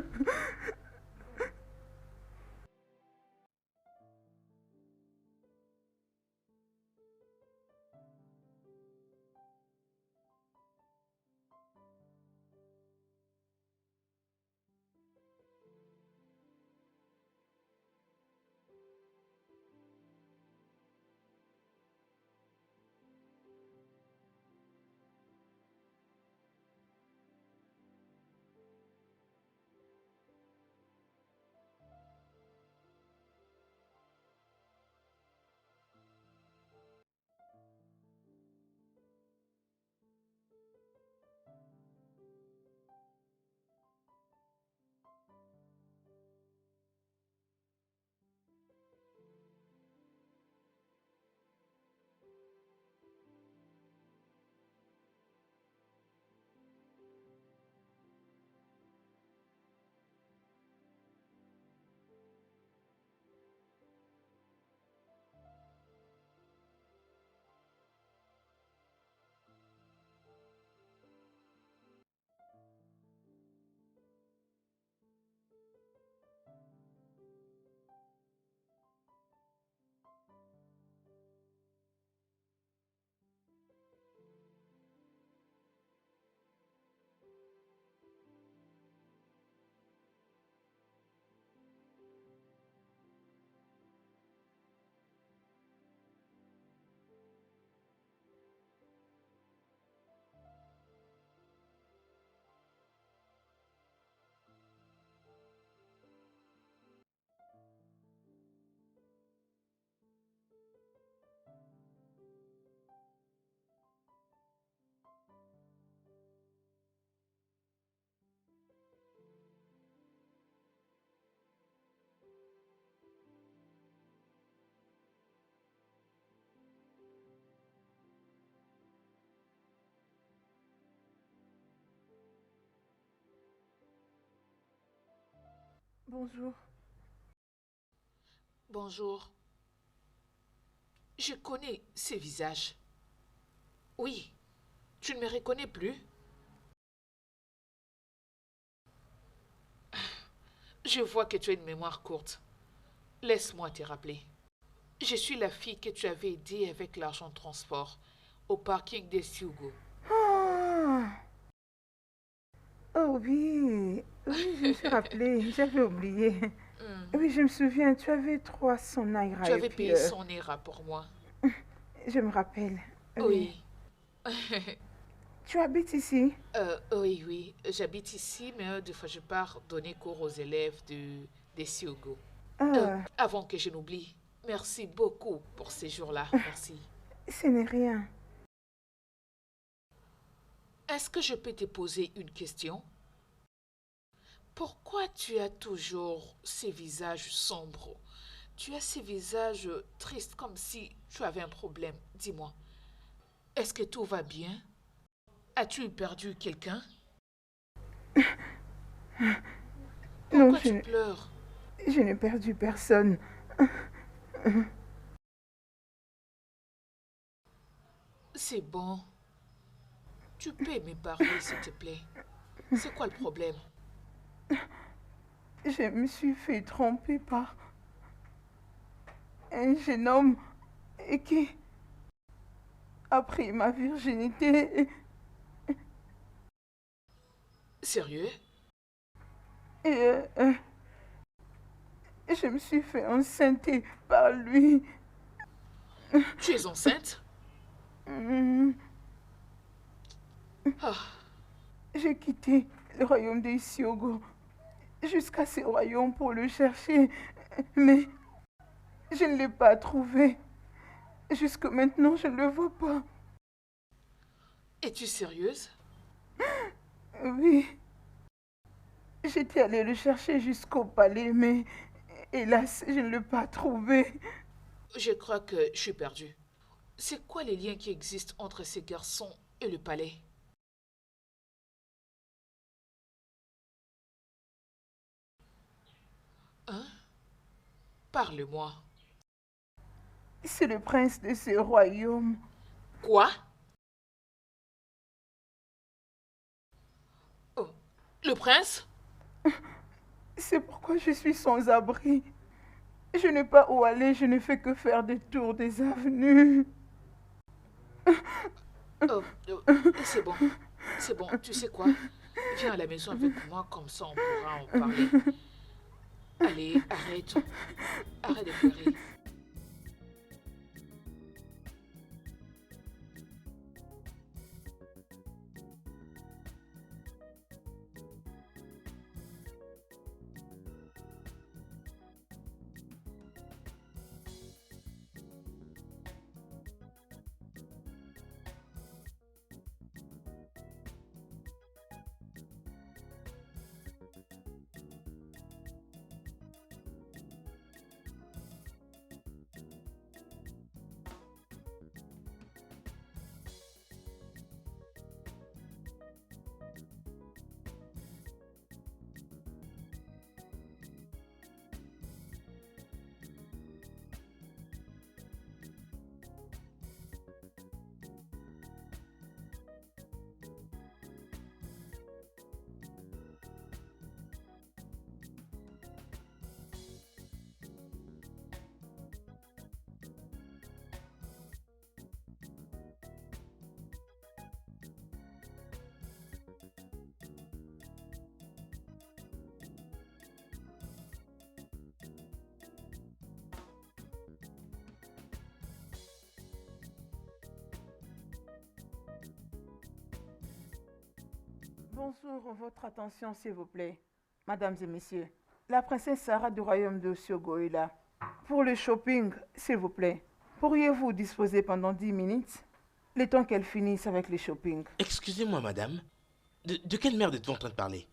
Bonjour. Bonjour. Je connais ces visages. Oui, tu ne me reconnais plus? Je vois que tu as une mémoire courte. Laisse-moi te rappeler. Je suis la fille que tu avais aidée avec l'argent de transport au parking des Hugo. Ah. Oh oui, oui, je me suis rappelée, j'avais oublié. Oui, je me souviens, tu avais 300 naira Tu et avais puis, payé son ERA pour moi. je me rappelle. Oui. Tu habites ici? Oui. J'habite ici, mais des fois je pars donner cours aux élèves des Hugo. Ah, Avant que je n'oublie, merci beaucoup pour ces jours-là. Merci. ce n'est rien. Est-ce que je peux te poser une question? Pourquoi tu as toujours ces visages sombres? Tu as ces visages tristes comme si tu avais un problème. Dis-moi, est-ce que tout va bien? As-tu perdu quelqu'un? Non, Pourquoi tu pleures? je n'ai perdu personne. C'est bon. Tu peux me parler, s'il te plaît. C'est quoi le problème? Je me suis fait tromper par un jeune homme et qui a pris ma virginité Sérieux? et je me suis fait enceinte par lui. Tu es enceinte? Mm. Ah, J'ai quitté le royaume des Siogo jusqu'à ce royaume pour le chercher, mais je ne l'ai pas trouvé. Jusque maintenant, je ne le vois pas. es-tu sérieuse? Oui, j'étais allée le chercher jusqu'au palais, mais hélas, je ne l'ai pas trouvé. Je crois que je suis perdue. C'est quoi les liens qui existent entre ces garçons et le palais? Hein? Parle-moi. C'est le prince de ce royaume. Quoi? Oh, le prince? C'est pourquoi je suis sans abri. Je n'ai pas où aller, je ne fais que faire des tours des avenues. Oh, c'est bon. C'est bon. Tu sais quoi? Viens à la maison avec moi, comme ça on pourra en parler. Allez, arrête. Arrête de pleurer. Bonjour, votre attention s'il vous plaît. Mesdames et messieurs, la princesse Sarah du royaume de Siogo est là. Pour le shopping, s'il vous plaît, pourriez-vous disposer pendant 10 minutes, le temps qu'elle finisse avec le shopping? Excusez-moi, madame. De quelle merde êtes-vous en train de parler?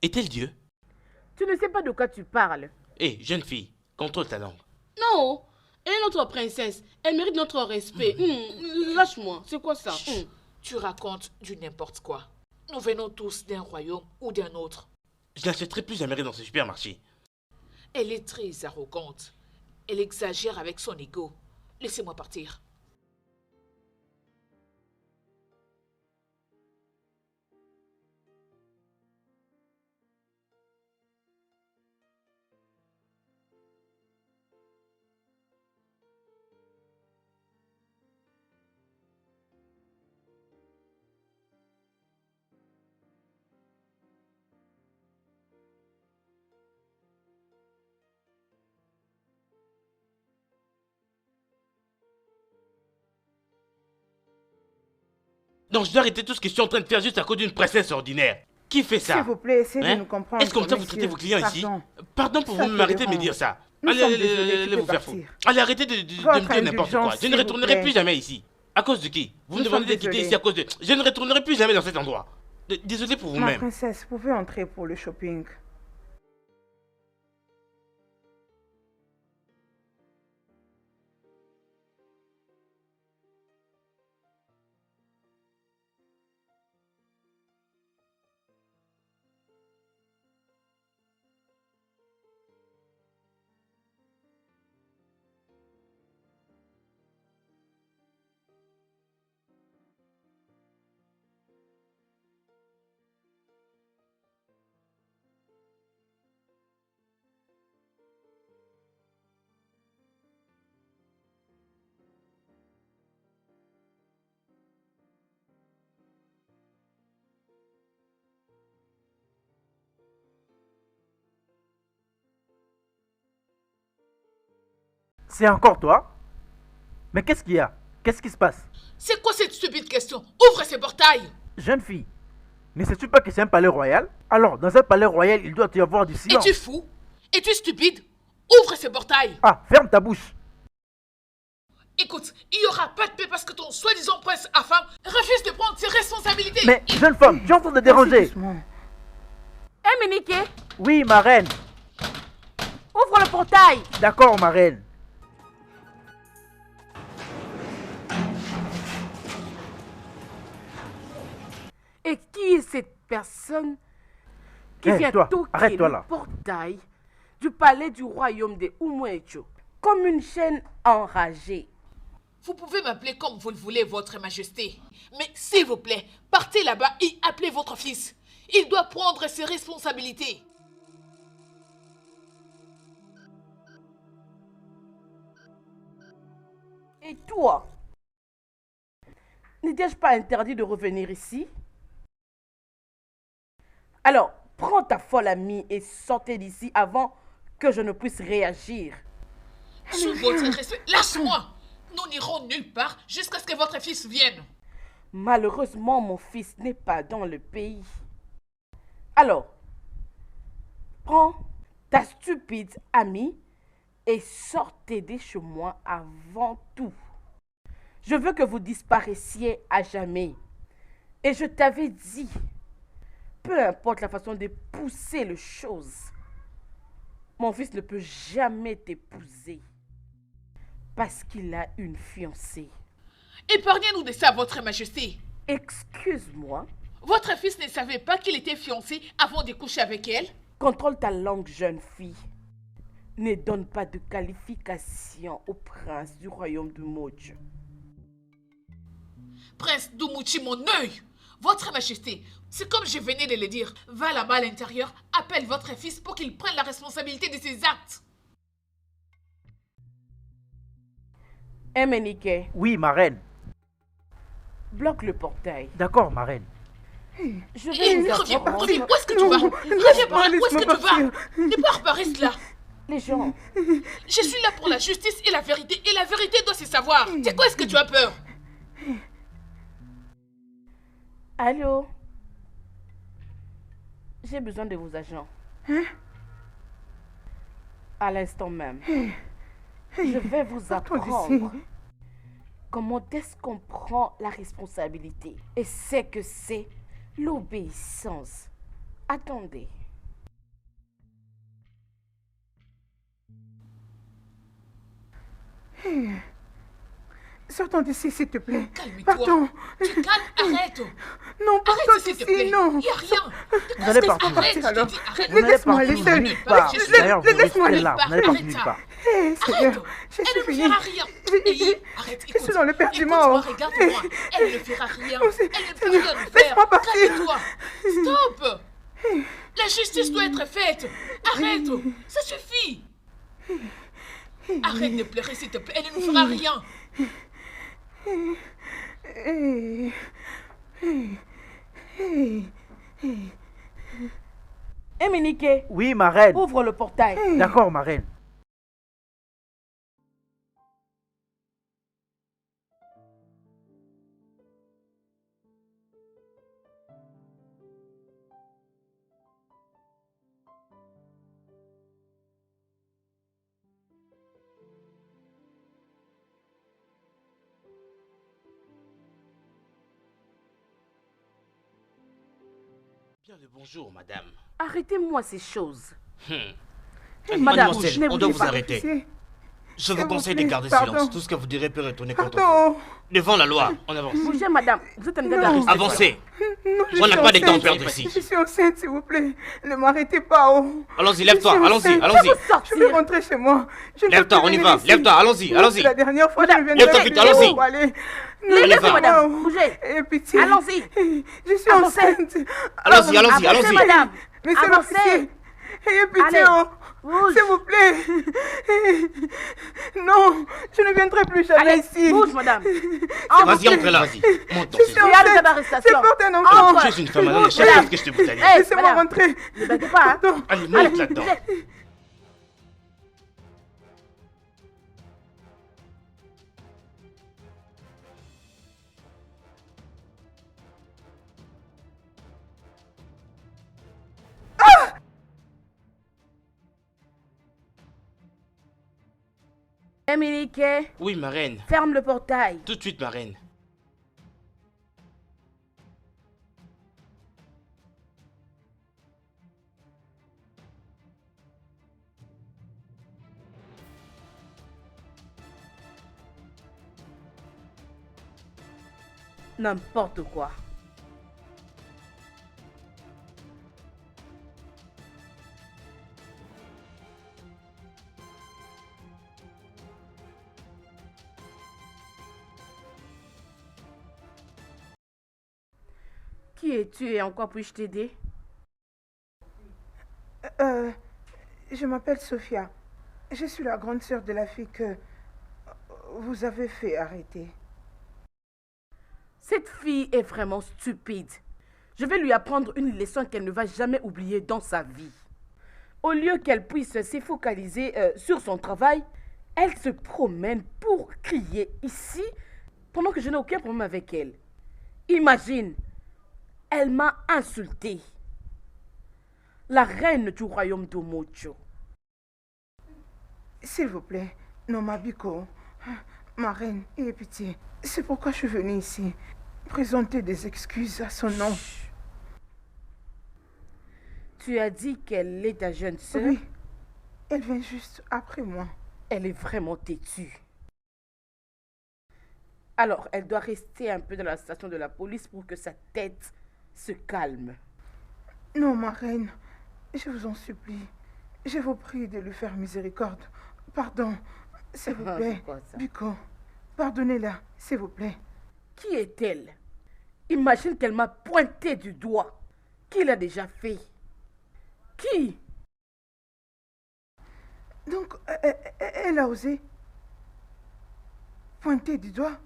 Est-elle Dieu? Tu ne sais pas de quoi tu parles. Hé, jeune fille, contrôle ta langue. Non, elle est notre princesse. Elle mérite notre respect. Lâche-moi, c'est quoi ça? Chut, tu racontes du n'importe quoi. Nous venons tous d'un royaume ou d'un autre. Je n'achèterai plus jamais rien dans ce supermarché. Elle est très arrogante. Elle exagère avec son ego. Laissez-moi partir. Donc je dois arrêter tout ce que je suis en train de faire juste à cause d'une princesse ordinaire. Qui fait ça? S'il vous plaît, essayez Hein? de nous comprendre. Est-ce comme ça vous monsieur. traitez vos clients ici? Pardon. Pardon pour Ça vous m'arrêter de me dérange. dire ça. Nous Allez, sommes allez, désolés, allez tu vous peux faire foutre. partir. Allez, arrêtez de me Votre dire n'importe quoi. indulgence, Je s'il ne vous retournerai plaît. plus jamais ici. À cause de qui? Vous me Nous demandez de sommes quitter désolés. ici à cause de... Je ne retournerai plus jamais dans cet endroit. Désolé pour Ma vous-même. princesse, vous pouvez entrer pour le shopping. C'est encore toi? Mais qu'est-ce qu'il y a? Qu'est-ce qui se passe? C'est quoi cette stupide question? Ouvre ces portails! Jeune fille, ne sais-tu pas que c'est un palais royal? Alors, dans un palais royal, il doit y avoir du silence. Es-tu fou? Es-tu stupide? Ouvre ces portails! Ah, ferme ta bouche. Écoute, il n'y aura pas de paix parce que ton soi-disant prince Afam refuse de prendre ses responsabilités. Mais, jeune femme, tu es en train de déranger. Doucement. Hé, Méniké, Oui, ma reine. ouvre le portail. D'accord, ma reine. Et qui est cette personne qui Hé, vient toi, toquer arrête-toi le là. portail du palais du royaume des Umwecho comme une chaîne enragée? Vous pouvez m'appeler comme vous le voulez, votre majesté. Mais s'il vous plaît, partez là-bas et appelez votre fils. Il doit prendre ses responsabilités. Et toi, n'étais-je pas interdit de revenir ici? Alors, prends ta folle amie et sortez d'ici avant que je ne puisse réagir. Sous votre respect, lâche-moi. Nous n'irons nulle part jusqu'à ce que votre fils vienne. Malheureusement, mon fils n'est pas dans le pays. Alors, prends ta stupide amie et sortez de chez moi avant tout. Je veux que vous disparaissiez à jamais. Et je t'avais dit, peu importe la façon de pousser les choses, mon fils ne peut jamais t'épouser parce qu'il a une fiancée. Épargnez-nous de ça, votre majesté. Excuse-moi, Votre fils ne savait pas qu'il était fiancé avant de coucher avec elle? contrôle ta langue, jeune fille. Ne donne pas de qualification au prince du royaume de Mojo. Prince Dumuchi, mon œil! Votre majesté, c'est comme je venais de le dire. Va là-bas à l'intérieur, appelle votre fils pour qu'il prenne la responsabilité de ses actes. Emenike, Oui, ma reine. bloque le portail. D'accord, ma reine. Je vais Et vous reviens, apprendre. reviens, où est-ce que tu vas? Reviens par là, où est-ce que tu vas? Ne pars pas, reste là. Les gens, Je suis là pour la justice et la vérité doit se savoir. C'est quoi est-ce que tu as peur? allô? J'ai besoin de vos agents. À l'instant même. Je vais vous apprendre comment est-ce qu'on prend la responsabilité. Et c'est que c'est l'obéissance. Attendez. Sortons d'ici, s'il te plaît. Calme-toi. Partons. Tu calmes, arrête. Non, partons Arrête, s'il te plaît. d'ici, non. Il n'y a rien. Vous n'allez pas Arrête, partir. je te alors. dis, arrête. Vous n'allez Laisse-moi pas aller partir seule. nulle part. Je suis- D'ailleurs, vous laisse-moi restez aller. là. Vous n'allez pas Arrête. nulle part. Hé, Seigneur, Arrête. je Elle suis ne finie. fera rien. Et arrête, Je suis dans le perdument. Écoute-moi, regarde-moi. Elle ne fera rien. Oh, c'est- Elle ne peut Seigneur, rien nous faire. laisse-moi partir. Calme-toi. Stop. La justice doit être faite. Arrête. Ça suffit. Arrête de pleurer, s'il te plaît. Elle ne nous fera rien. Hé, hé, hé. Éminique, Oui, ma reine. ouvre le portail. D'accord, ma reine. Bien le bonjour, madame. Arrêtez-moi ces choses. Madame, Madame, Mademoiselle, ne on doit bougez vous pas. arrêter. Officier, Je vous vous conseille de plaît, garder pardon. silence. Tout ce que vous direz peut retourner contre vous. pardon. Devant la loi, on avance. Bougez, madame. Vous êtes un état Non. d'arrêt. Avancez. Non, je On n'a suis pas de temps à enceinte. perdre ici. Je suis enceinte, s'il vous plaît. Ne m'arrêtez pas, oh. Allons-y, lève-toi. Je suis Allons-y, enceinte. allons-y. Vous Je sortir. vais rentrer chez moi. Je ne peux Lève-toi, plus on y venir va. ici. Lève-toi, allons-y, allons-y. La dernière fois, Madame, je viendrai lève-toi plus vite, allons-y. pour aller. Laissez, va. madame. Bougez. Et pitié. Allons-y. Je suis Avancez. enceinte. Allons-y, allons-y, Avancez, allons-y. madame. Monsieur Avancez. l'officier. Ayez pitié, Allez. oh. Bouge. S'il vous plaît. Non, je ne viendrai plus jamais Allez, ici. bouge, madame. Vas-y, entre là, vas-y. Monte dans Je ces suis Tu as l'état enceinte. Je d'arrestation. porte un enfant. Entre. Je suis une femme, madame. Bouge, Je sais madame. ce que je te vous allez. Hey, Laissez-moi madame. rentrer. Ne battez pas, hein. Pardon. Allez, monte là-dedans. bougez. Éminique, Oui, ma reine. ferme le portail. Tout de suite, ma reine. N'importe quoi. Qui es-tu et en quoi puis-je t'aider? Je m'appelle Sophia. Je suis la grande sœur de la fille que vous avez fait arrêter. Cette fille est vraiment stupide. Je vais lui apprendre une leçon qu'elle ne va jamais oublier dans sa vie. Au lieu qu'elle puisse se focaliser sur son travail, elle se promène pour crier ici pendant que je n'ai aucun problème avec elle. Imagine, elle m'a insulté. La reine du royaume d'Omocho. S'il vous plaît, non, Mabiko, ma reine, ayez pitié. C'est pourquoi je suis venue ici. Présenter des excuses à son nom. Tu as dit qu'elle est ta jeune sœur. Oui, elle vient juste après moi. Elle est vraiment têtue. Alors, elle doit rester un peu dans la station de la police pour que sa tête se calme. Non, ma reine, je vous en supplie. Je vous prie de lui faire miséricorde. Pardon, s'il vous plaît. C'est quoi ça? Biko, pardonnez-la, s'il vous plaît. Qui est-elle? Imagine qu'elle m'a pointé du doigt. Qui l'a déjà fait? Qui? Donc, elle a osé pointer du doigt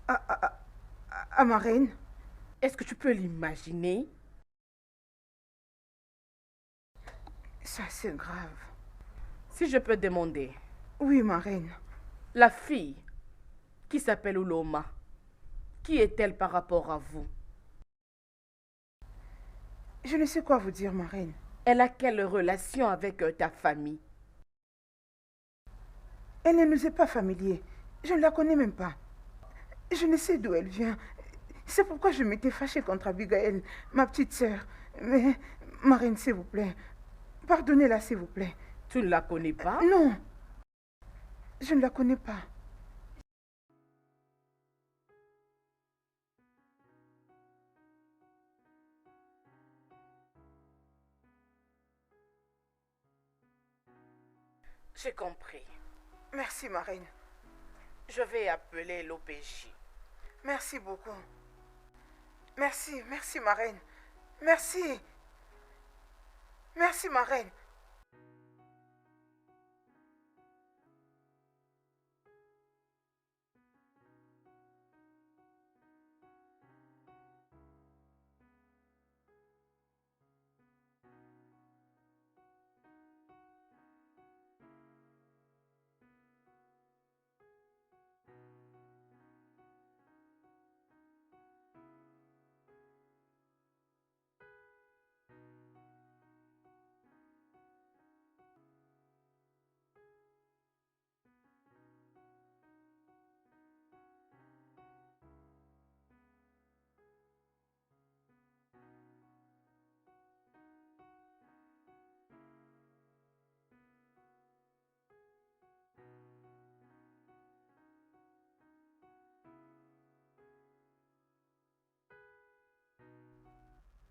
à ma reine. Est-ce que tu peux l'imaginer? Ça, c'est grave. Si je peux demander, Oui, ma reine. la fille qui s'appelle Uloma, qui est-elle par rapport à vous? Je ne sais quoi vous dire, ma reine. Elle a quelle relation avec ta famille? Elle ne nous est pas familière. Je ne la connais même pas. Je ne sais d'où elle vient. C'est pourquoi je m'étais fâchée contre Abigail, ma petite sœur. Mais, ma reine, s'il vous plaît, pardonnez-la, s'il vous plaît. Tu ne la connais pas? Non, je ne la connais pas. J'ai compris. Merci, ma reine. Je vais appeler l'OPJ. Merci beaucoup. Merci, merci, ma reine. Merci. Merci, ma reine.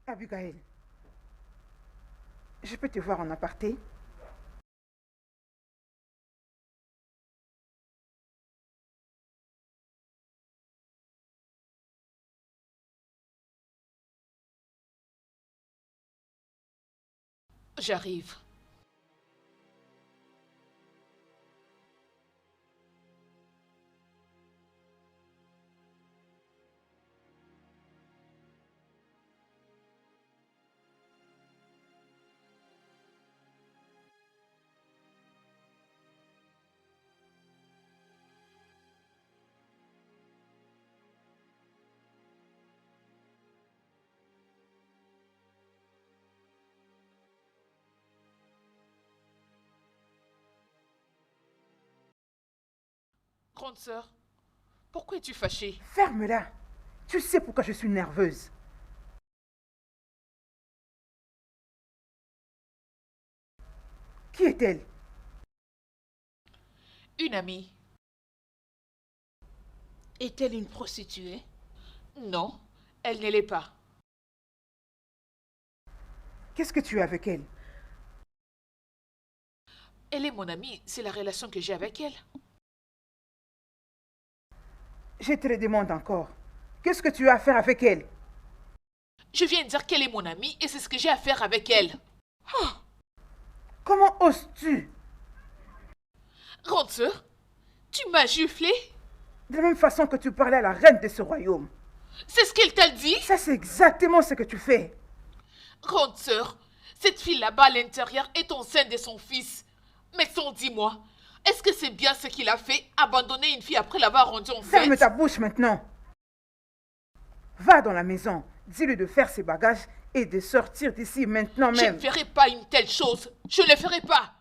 Abigail, je peux te voir en aparté? J'arrive. Grande sœur, pourquoi es-tu fâchée? Ferme-la. Tu sais pourquoi je suis nerveuse. Qui est-elle? Une amie. Est-elle une prostituée? Non, elle ne l'est pas. Qu'est-ce que tu as avec elle? Elle est mon amie, c'est la relation que j'ai avec elle. Je te le demande encore. Qu'est-ce que tu as à faire avec elle? Je viens de dire qu'elle est mon amie et c'est ce que j'ai à faire avec elle. Comment oses-tu? Grande sœur, tu m'as giflé? De la même façon que tu parlais à la reine de ce royaume. C'est ce qu'elle t'a dit? Ça, c'est exactement ce que tu fais. Grande sœur, cette fille là-bas à l'intérieur est enceinte de son fils. Mais dis-moi, est-ce que c'est bien ce qu'il a fait, abandonner une fille après l'avoir rendue enceinte? Ferme ta bouche maintenant. Va dans la maison. Dis-lui de faire ses bagages et de sortir d'ici maintenant Je même. ne ferai pas une telle chose. Je ne le ferai pas.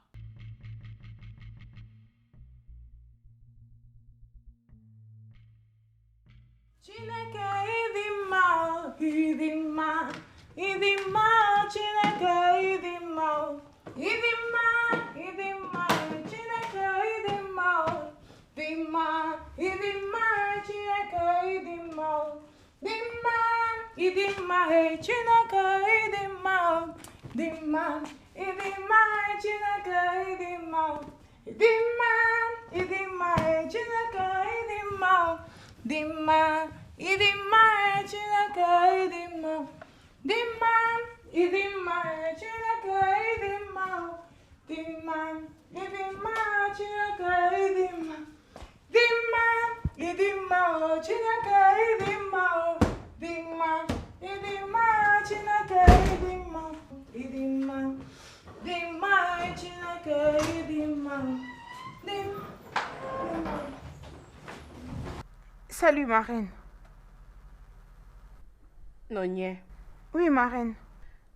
Salut, ma reine. Nonye, Oui, ma reine.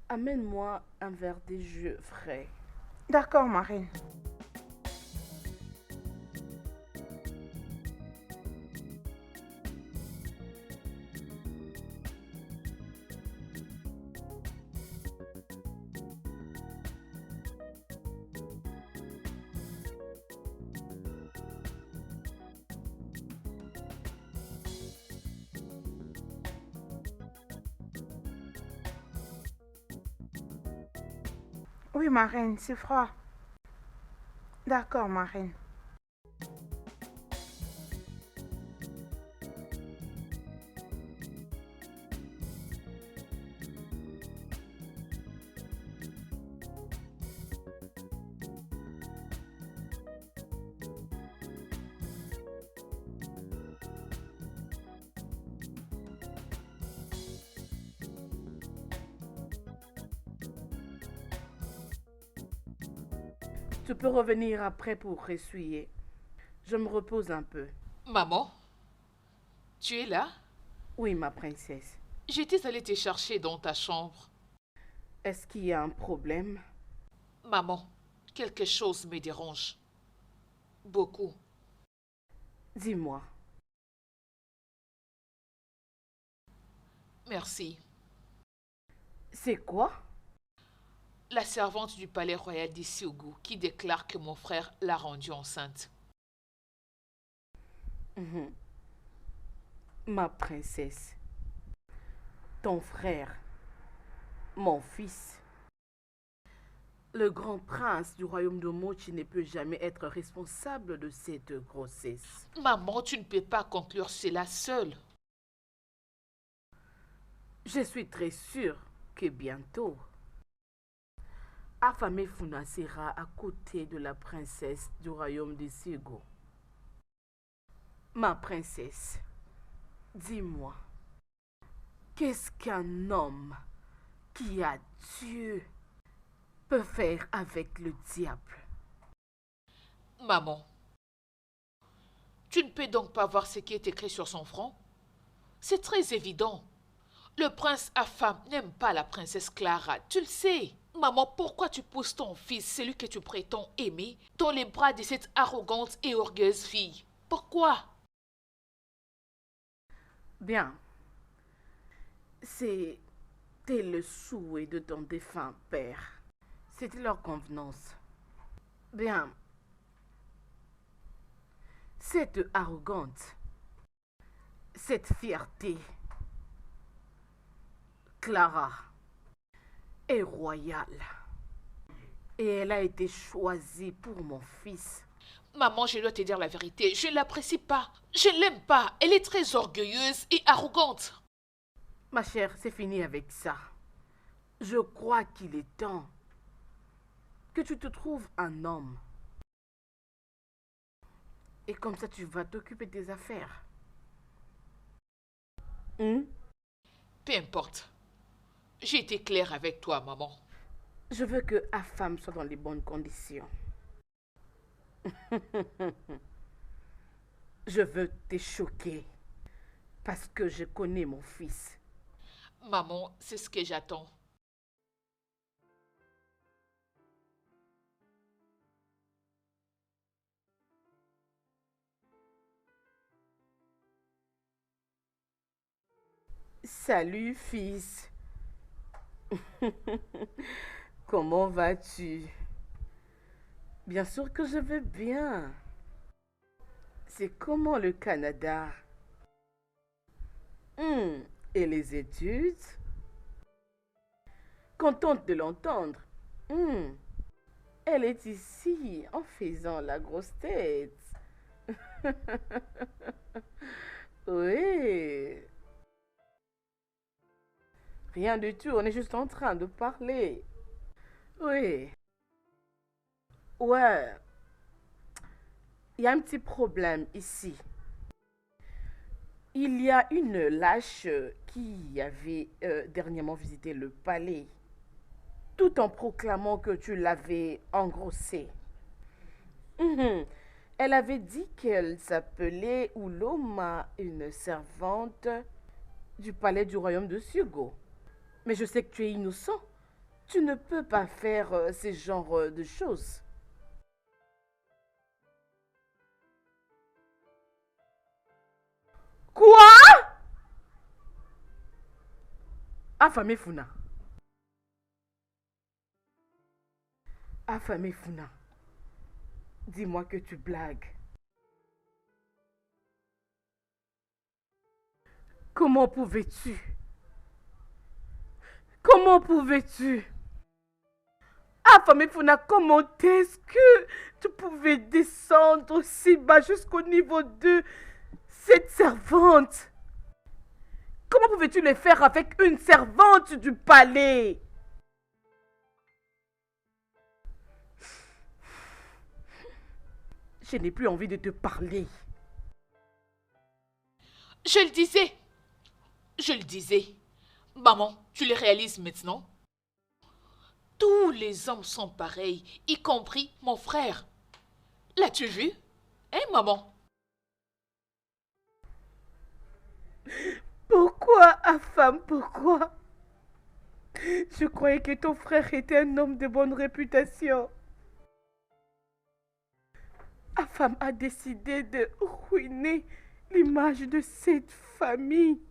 amène-moi un verre de jus frais. D'accord, ma reine. Oui, ma reine, c'est froid. D'accord, ma reine. Tu peux revenir après pour essuyer. Je me repose un peu. Maman, tu es là? Oui, ma princesse. J'étais allée te chercher dans ta chambre. Est-ce qu'il y a un problème? Maman, quelque chose me dérange. Beaucoup. Dis-moi. Merci. C'est quoi? La servante du palais royal d'Issiougou qui déclare que mon frère l'a rendue enceinte. Mhm. Ma princesse. Ton frère. Mon fils. Le grand prince du royaume de Mochi ne peut jamais être responsable de cette grossesse. Maman, tu ne peux pas conclure cela seule. Je suis très sûre que bientôt, Afame Funa sera à côté de la princesse du royaume de Sigo. Ma princesse, dis-moi, qu'est-ce qu'un homme qui a Dieu peut faire avec le diable? Maman, tu ne peux donc pas voir ce qui est écrit sur son front? C'est très évident. Le prince Afam n'aime pas la princesse Clara, tu le sais. Maman, pourquoi tu pousses ton fils, celui que tu prétends aimer, dans les bras de cette arrogante et orgueilleuse fille? Pourquoi? Bien, c'était le souhait de ton défunt père. C'était leur convenance. Bien, cette arrogante, cette fierté, Clara est royale. Et elle a été choisie pour mon fils. Maman, je dois te dire la vérité. Je ne l'apprécie pas. Je ne l'aime pas. Elle est très orgueilleuse et arrogante. Ma chère, c'est fini avec ça. Je crois qu'il est temps que tu te trouves un homme. Et comme ça, tu vas t'occuper des affaires. Peu importe. J'ai été claire avec toi, maman. Je veux que Afam soit dans les bonnes conditions. Je veux te choquer parce que je connais mon fils. Maman, c'est ce que j'attends. Salut, fils. Comment vas-tu? Bien sûr que je vais bien. C'est comment le Canada? Et les études? Contente de l'entendre. Elle est ici en faisant la grosse tête. Oui. Rien du tout, on est juste en train de parler. Oui. Ouais. Il y a un petit problème ici. Il y a une lâche qui avait dernièrement visité le palais, tout en proclamant que tu l'avais engrossée. Elle avait dit qu'elle s'appelait Uloma, une servante du palais du royaume de Sugo. Mais je sais que tu es innocent. Tu ne peux pas faire ce genre de choses. Quoi? Afame Funa. Afame Funa. Dis-moi que tu blagues. Comment pouvais-tu? Comment pouvais-tu? Ah, famille Funa, comment est-ce que tu pouvais descendre aussi bas jusqu'au niveau de cette servante? Comment pouvais-tu le faire avec une servante du palais? Je n'ai plus envie de te parler. Je le disais. Je le disais. Maman, tu le réalises maintenant? Tous les hommes sont pareils, y compris mon frère. L'as-tu vu? Hein, maman? Pourquoi, Afam, pourquoi? Je croyais que ton frère était un homme de bonne réputation. Afam a décidé de ruiner l'image de cette famille.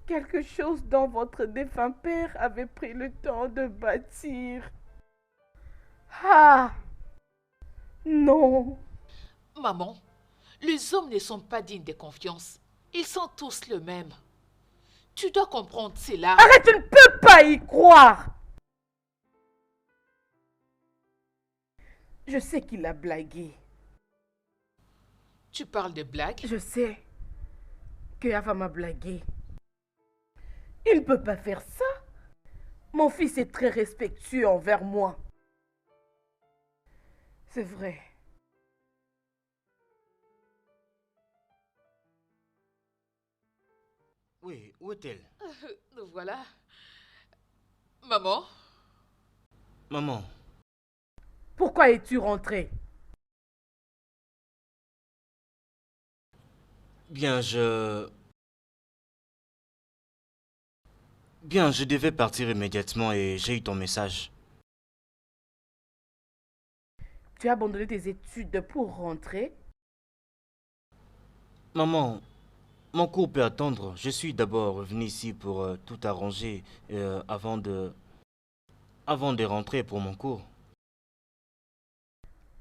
Quelque chose dont votre défunt père avait pris le temps de bâtir. Ah! Non! Maman, les hommes ne sont pas dignes de confiance. Ils sont tous le même. Tu dois comprendre cela. Arrête, tu ne peux pas y croire! Je sais qu'il a blagué. Tu parles de blagues? Je sais que Ava m'a blagué. Il ne peut pas faire ça. Mon fils est très respectueux envers moi. C'est vrai. Oui, où est-elle? Nous voilà. Maman? Maman, Pourquoi es-tu rentré? bien, Bien, je devais partir immédiatement et j'ai eu ton message. Tu as abandonné tes études pour rentrer? Maman, mon cours peut attendre. Je suis d'abord revenu ici pour tout arranger avant de rentrer pour mon cours.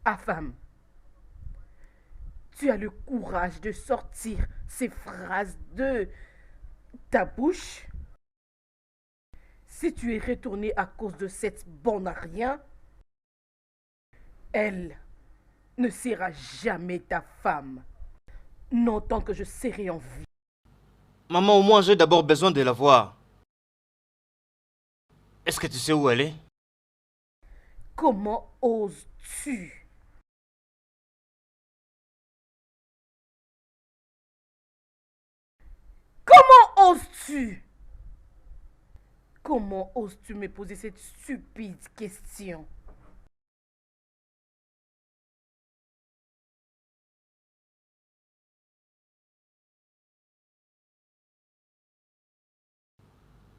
Ah, femme, tu as le courage de sortir ces phrases de ta bouche? Si tu es retourné à cause de cette bonne à rien, elle ne sera jamais ta femme, non tant que je serai en vie. Maman, au moins j'ai d'abord besoin de la voir. Est-ce que tu sais où elle est? Comment oses-tu? Comment oses-tu? Comment oses-tu me poser cette stupide question?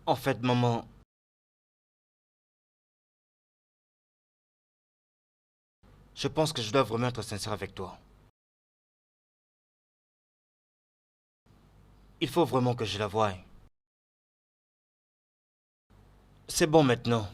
En fait, maman, je pense que je dois vraiment être sincère avec toi. Il faut vraiment que je la voie. C'est bon maintenant.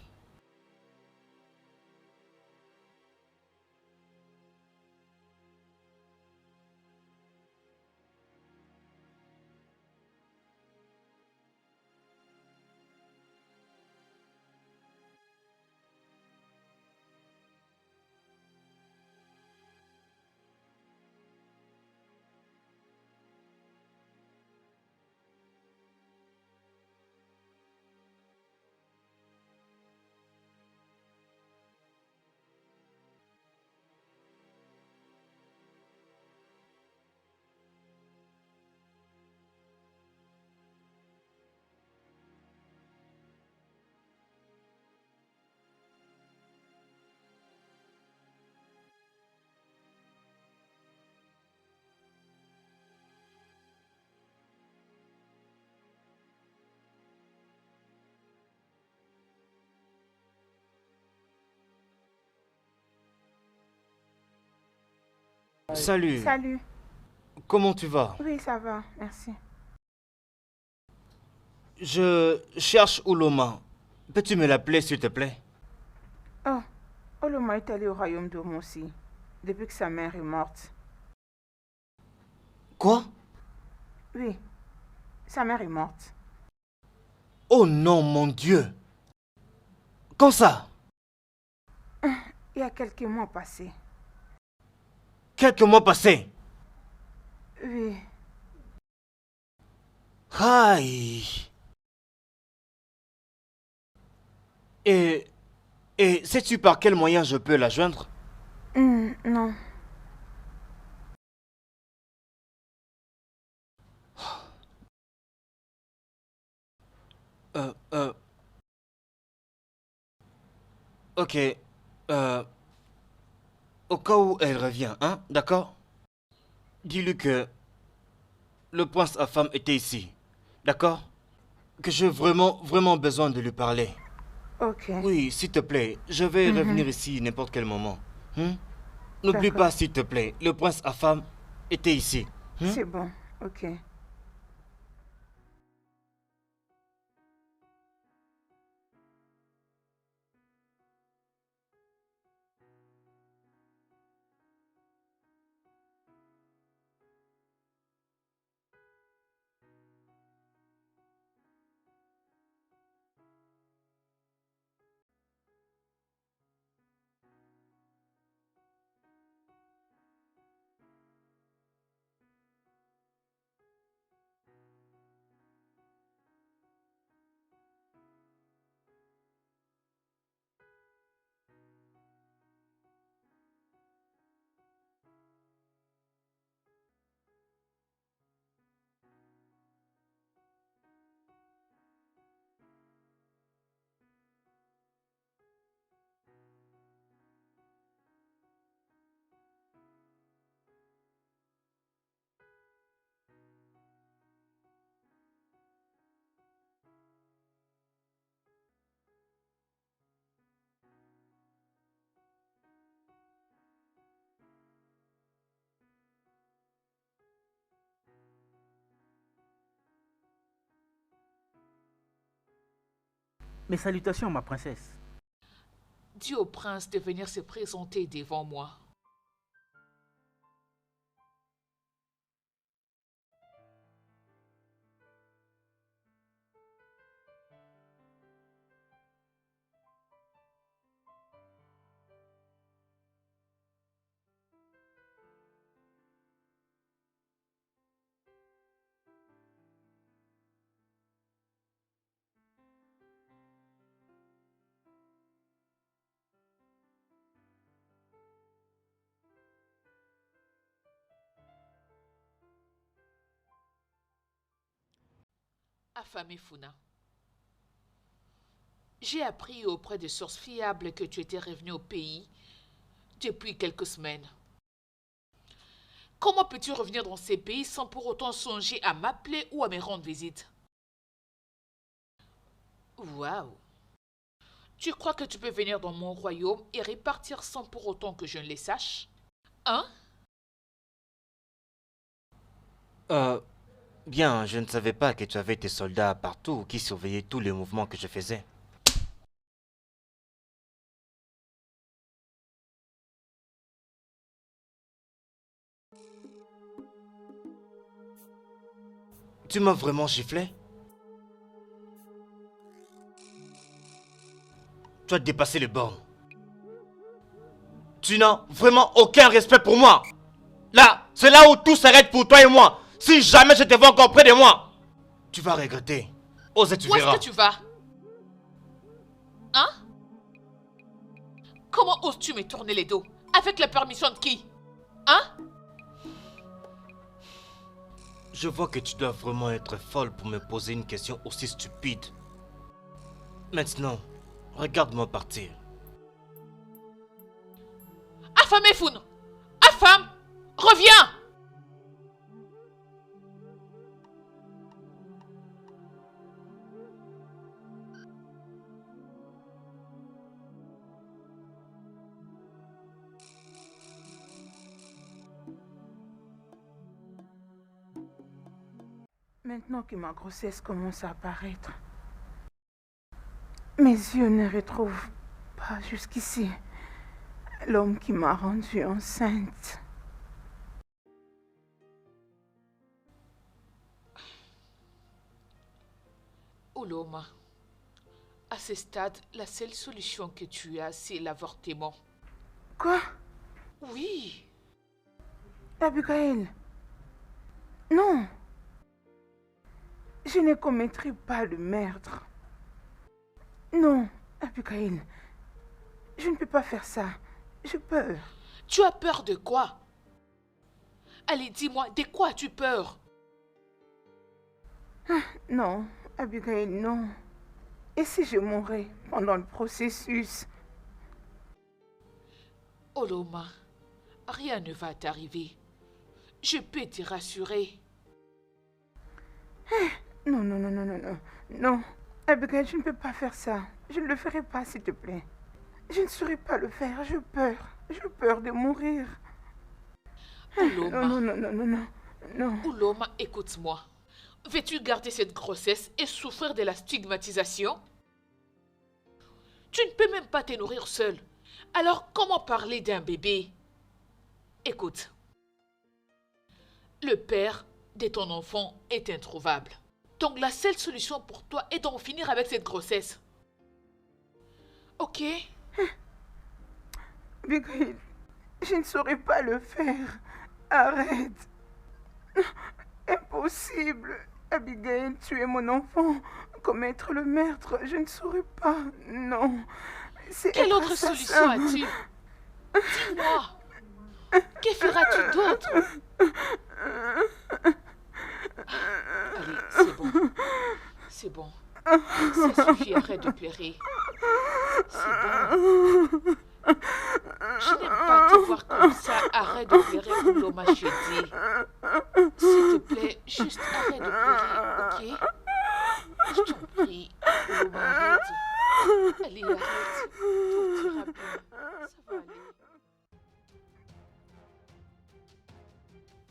Salut, Salut. comment tu vas? Oui, ça va, merci. Je cherche Ouloma. Peux-tu me l'appeler s'il te plaît? Oh, Oloma est allé au royaume d'Omo aussi, depuis que sa mère est morte. Quoi? Oui, sa mère est morte. Oh non, mon Dieu! Quand ça? Il y a quelques mois passés. Quelques mois passés. Oui. Aïe. Et sais-tu par quel moyen je peux la joindre? Non. Euh, ok. Au cas où elle revient, hein, d'accord? Dis-lui que le prince à femme était ici, d'accord? Que j'ai vraiment besoin de lui parler. Ok. Oui, s'il te plaît, je vais revenir ici n'importe quel moment. Hein? N'oublie D'accord. pas, s'il te plaît, le prince à femme était ici. Hein? C'est bon. Ok. Mes salutations, ma princesse. Dis au prince de venir se présenter devant moi. Affamé Funa. J'ai appris auprès de sources fiables que tu étais revenu au pays depuis quelques semaines. Comment peux-tu revenir dans ces pays sans pour autant songer à m'appeler ou à me rendre visite? Waouh! Tu crois que tu peux venir dans mon royaume et repartir sans pour autant que je ne le sache? Hein? Bien, je ne savais pas que tu avais tes soldats partout qui surveillaient tous les mouvements que je faisais. Tu m'as vraiment giflé? Tu as dépassé les bornes. Tu n'as vraiment aucun respect pour moi. Là, c'est là où tout s'arrête pour toi et moi. Si jamais je te vois encore près de moi, tu vas regretter. Ose et tu Où est-ce verras. que tu vas? Hein? Comment oses-tu me tourner les dos? Avec la permission de qui? Hein? Je vois que tu dois vraiment être folle pour me poser une question aussi stupide. Maintenant, regarde-moi partir. Affamé Foun! Affam! Reviens! Maintenant que ma grossesse commence à apparaître, mes yeux ne retrouvent pas jusqu'ici l'homme qui m'a rendue enceinte. Ouloma, à ce stade, la seule solution que tu as, c'est l'avortement. Quoi? Oui. Abigail. Non. Je ne commettrai pas le meurtre. Non, Abigail. Je ne peux pas faire ça. J'ai peur. Tu as peur de quoi? Allez, dis-moi, de quoi as-tu peur? Non, Abigail, non. Et si je mourais pendant le processus? Oloma, rien ne va t'arriver. Je peux te rassurer. Non, non, non, non, non, non. Non, Abigail, je ne peux pas faire ça. Je ne le ferai pas, s'il te plaît. Je ne saurais pas le faire. J'ai peur. J'ai peur de mourir. Oloma, Non, non, non, non, non, non. Oloma, écoute-moi. Veux-tu garder cette grossesse et souffrir de la stigmatisation? Tu ne peux même pas te nourrir seul. Alors comment parler d'un bébé? Écoute. Le père de ton enfant est introuvable. Donc la seule solution pour toi est d'en finir avec cette grossesse. Ok? Abigail, je ne saurais pas le faire. Arrête. Impossible. Abigail, tu es mon enfant. Commettre le meurtre, je ne saurais pas. Non. Quelle autre solution as-tu? Dis-moi. Que feras-tu d'autre? Allez, c'est bon. C'est bon. Ça suffit, arrête de pleurer. C'est bon. Je n'aime pas te voir comme ça. Arrête de pleurer, Oloma, je dis. S'il te plaît, juste arrête de pleurer, ok? Je t'en prie, Oloma, arrête. Allez, arrête. Tout ira bien. Ça va aller.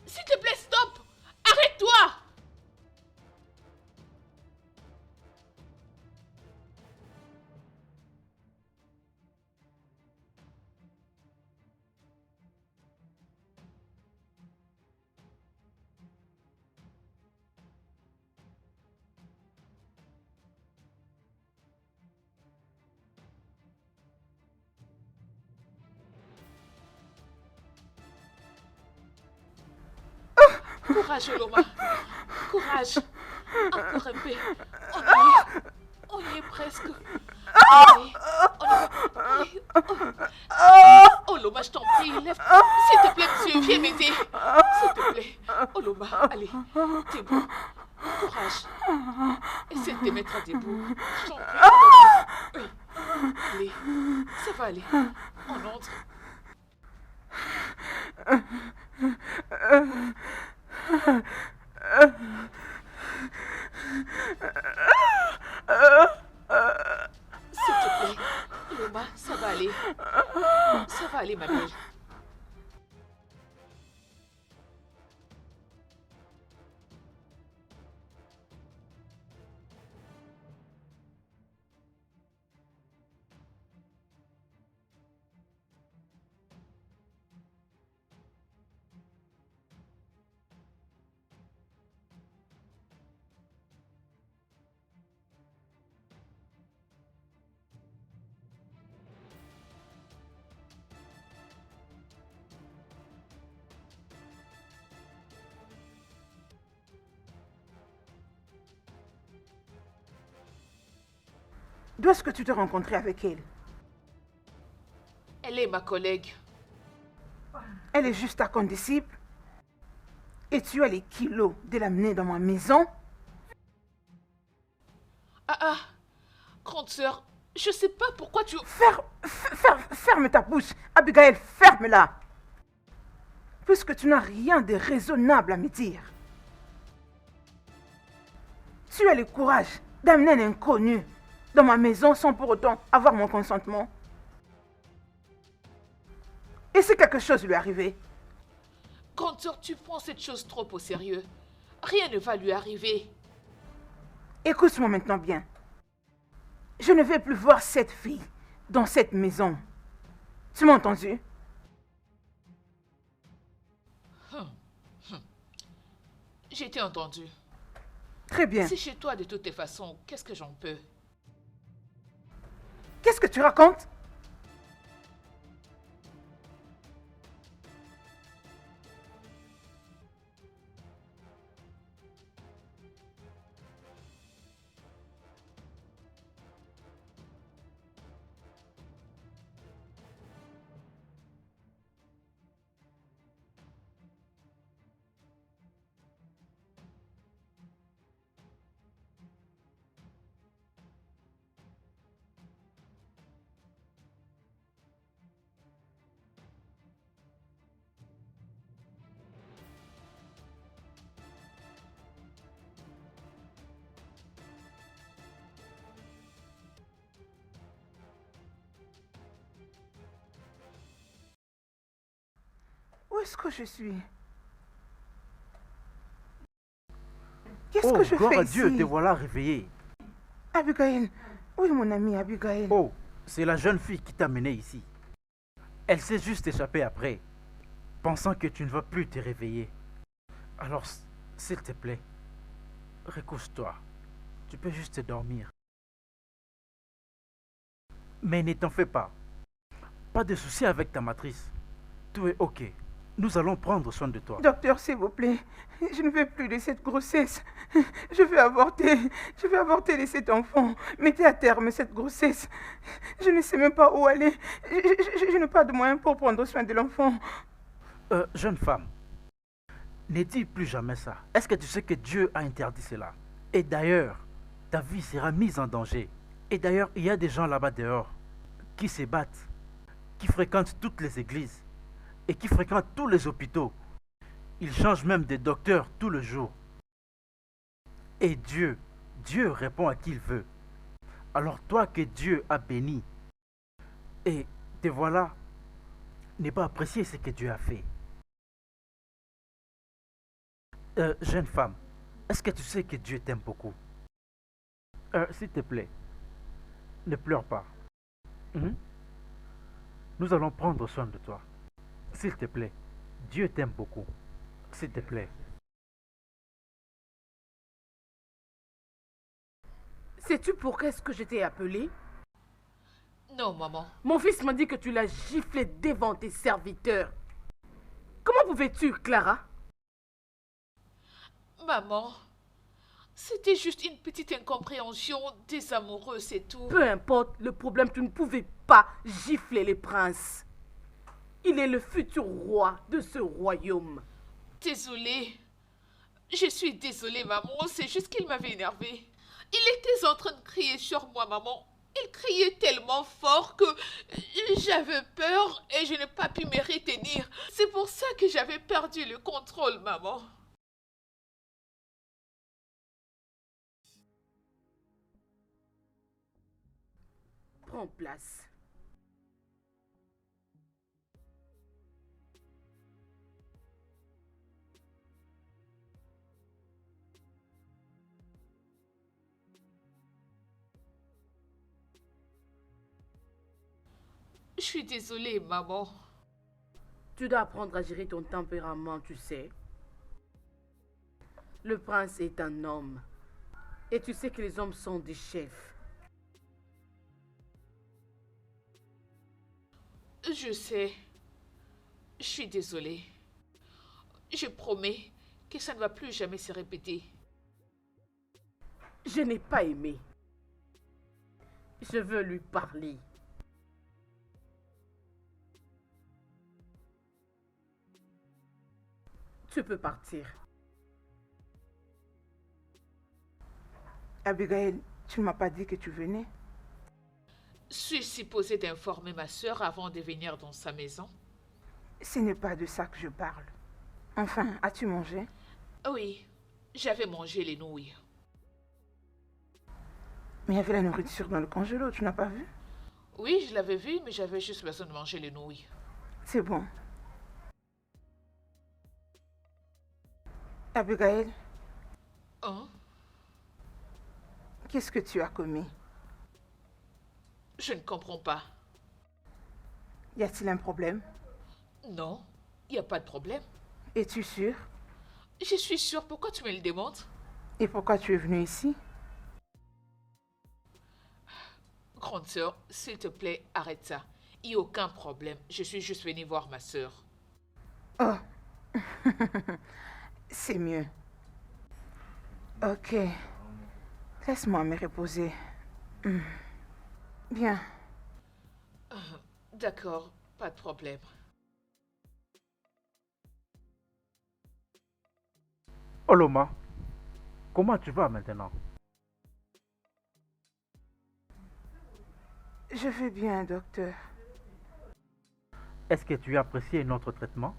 S'il te plaît, stop! Arrête-toi! Courage, Oloma. Courage. Encore un peu. On y est presque. Allez, allez. Oloma, je t'en prie, lève. S'il te plaît, monsieur, viens m'aider. S'il te plaît. Oloma, allez. T'es bon. Courage. Essaie de te mettre debout. Je t'en prie, Oloma. Oui. Allez, ça va aller. On entre. S'il te plaît, Oloma, ça va aller. Ça va aller, ma belle. D'où est-ce que tu t'es rencontré avec elle? Elle est ma collègue. Elle est juste ta condisciple? Et tu as les kilos de l'amener dans ma maison? Ah, grande sœur, je sais pas pourquoi tu... Ferme ta bouche. Abigail, ferme-la. Puisque tu n'as rien de raisonnable à me dire. Tu as le courage d'amener un inconnu dans ma maison sans pour autant avoir mon consentement. Et si quelque chose lui arrivait? Grande sœur, tu prends cette chose trop au sérieux. Rien ne va lui arriver. Écoute-moi maintenant bien. Je ne vais plus voir cette fille dans cette maison. Tu m'as entendu? J'ai été entendu. Très bien. C'est chez toi de toutes les façons. Qu'est-ce que j'en peux? Qu'est-ce que tu racontes? est-ce que je suis? Qu'est-ce Oh, que je gloire fais à Dieu, ici? te voilà réveillé. Abigail, oui mon ami Abigail. Oh, c'est la jeune fille qui t'a mené ici. Elle s'est juste échappée après, pensant que tu ne vas plus te réveiller. Alors, s'il te plaît, recouche-toi. Tu peux juste dormir. Mais ne t'en fais pas. Pas de soucis avec ta matrice. Tout est ok. Nous allons prendre soin de toi. Docteur, s'il vous plaît, je ne veux plus de cette grossesse. Je vais avorter. Je vais avorter de cet enfant. Mettez à terme cette grossesse. Je ne sais même pas où aller. Je n'ai pas de moyens pour prendre soin de l'enfant. Jeune femme, ne dis plus jamais ça. Est-ce que tu sais que Dieu a interdit cela? Et d'ailleurs, ta vie sera mise en danger. Et d'ailleurs, il y a des gens là-bas dehors qui se battent, qui fréquentent toutes les églises et qui fréquentent tous les hôpitaux. Ils changent même de docteur tout le jour. Et Dieu répond à qui il veut. Alors toi que Dieu a béni, et te voilà, n'aie pas apprécié ce que Dieu a fait. Jeune femme, est-ce que tu sais que Dieu t'aime beaucoup? S'il te plaît, ne pleure pas. Nous allons prendre soin de toi. S'il te plaît, Dieu t'aime beaucoup. S'il te plaît. Sais-tu pourquoi est-ce que je t'ai appelé? Non, maman. Mon fils m'a dit que tu l'as giflé devant tes serviteurs. Comment pouvais-tu, Clara? Maman, c'était juste une petite incompréhension des amoureux, c'est tout. Peu importe le problème, tu ne pouvais pas gifler les princes. Il est le futur roi de ce royaume. Désolée. Je suis désolée, maman. C'est juste qu'il m'avait énervée. Il était en train de crier sur moi, maman. Il criait tellement fort que j'avais peur et je n'ai pas pu me retenir. C'est pour ça que j'avais perdu le contrôle, maman. Prends place. Je suis désolée, maman. Tu dois apprendre à gérer ton tempérament, tu sais. Le prince est un homme. Et tu sais que les hommes sont des chefs. Je sais. Je suis désolée. Je promets que ça ne va plus jamais se répéter. Je n'ai pas aimé. Je veux lui parler. Tu peux partir. Abigail, tu ne m'as pas dit que tu venais? Suis-je supposée d'informer ma sœur avant de venir dans sa maison? Ce n'est pas de ça que je parle. Enfin, as-tu mangé? Oui, j'avais mangé les nouilles. Mais il y avait la nourriture dans le congélo, tu n'as pas vu? Oui, je l'avais vu, mais j'avais juste besoin de manger les nouilles. C'est bon. Abigail, Hein? qu'est-ce que tu as commis? Je ne comprends pas. Y a-t-il un problème? Non, il n'y a pas de problème. Es-tu sûre? Je suis sûre. Pourquoi tu me le demandes? Et pourquoi tu es venue ici? Grande sœur, s'il te plaît, arrête ça. Il n'y a aucun problème. Je suis juste venue voir ma sœur. Oh, c'est mieux. Ok, laisse-moi me reposer. Bien. D'accord, pas de problème. Oloma, comment tu vas maintenant? Je vais bien, docteur. Est-ce que tu as apprécié notre traitement?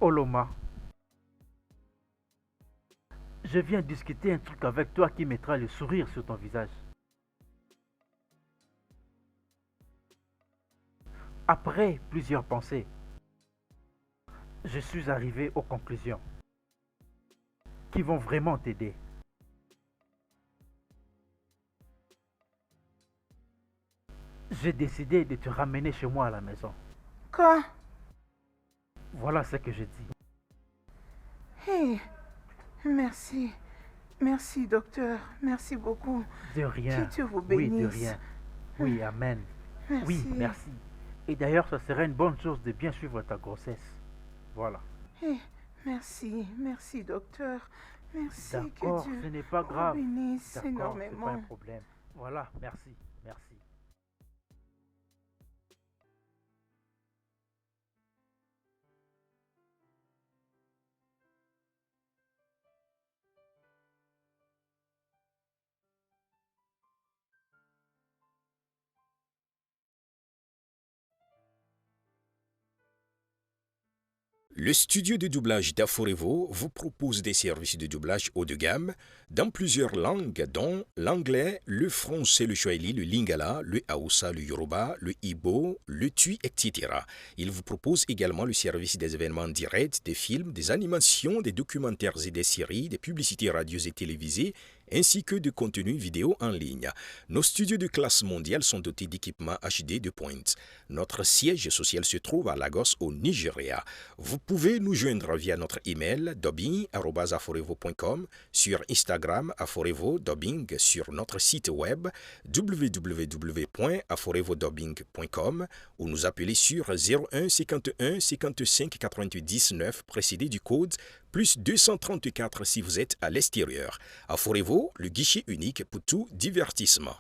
Oloma, je viens discuter un truc avec toi qui mettra le sourire sur ton visage. Après plusieurs pensées, je suis arrivé aux conclusions qui vont vraiment t'aider. J'ai décidé de te ramener chez moi à la maison. Quoi? Voilà ce que je dis. Hey, merci. Merci, docteur. Merci beaucoup. De rien. Que Dieu vous Oui, bénisse. de rien. Oui, amen. Merci. Oui, merci. Et d'ailleurs, ce serait une bonne chose de bien suivre ta grossesse. Voilà. Hey, merci. Merci, docteur. Merci. D'accord, Que Dieu ce n'est pas vous grave. bénisse D'accord, c'est pas un énormément. problème. Voilà, merci, merci. Le studio de doublage d'Aforevo vous propose des services de doublage haut de gamme dans plusieurs langues, dont l'anglais, le français, le swahili, le lingala, le haoussa, le yoruba, le ibo, le tui, etc. Il vous propose également le service des événements directs, des films, des animations, des documentaires et des séries, des publicités radios et télévisées, ainsi que de contenus vidéo en ligne. Nos studios de classe mondiale sont dotés d'équipements HD de pointe. Notre siège social se trouve à Lagos, au Nigeria. Vous pouvez nous joindre via notre email dubbing@aforevo.com, sur Instagram Aforevo Dubbing, sur notre site web www.aforevodubbing.com ou nous appeler sur 01 51 55 88 19 précédé du code plus 234 si vous êtes à l'extérieur. Aforevo, le guichet unique pour tout divertissement.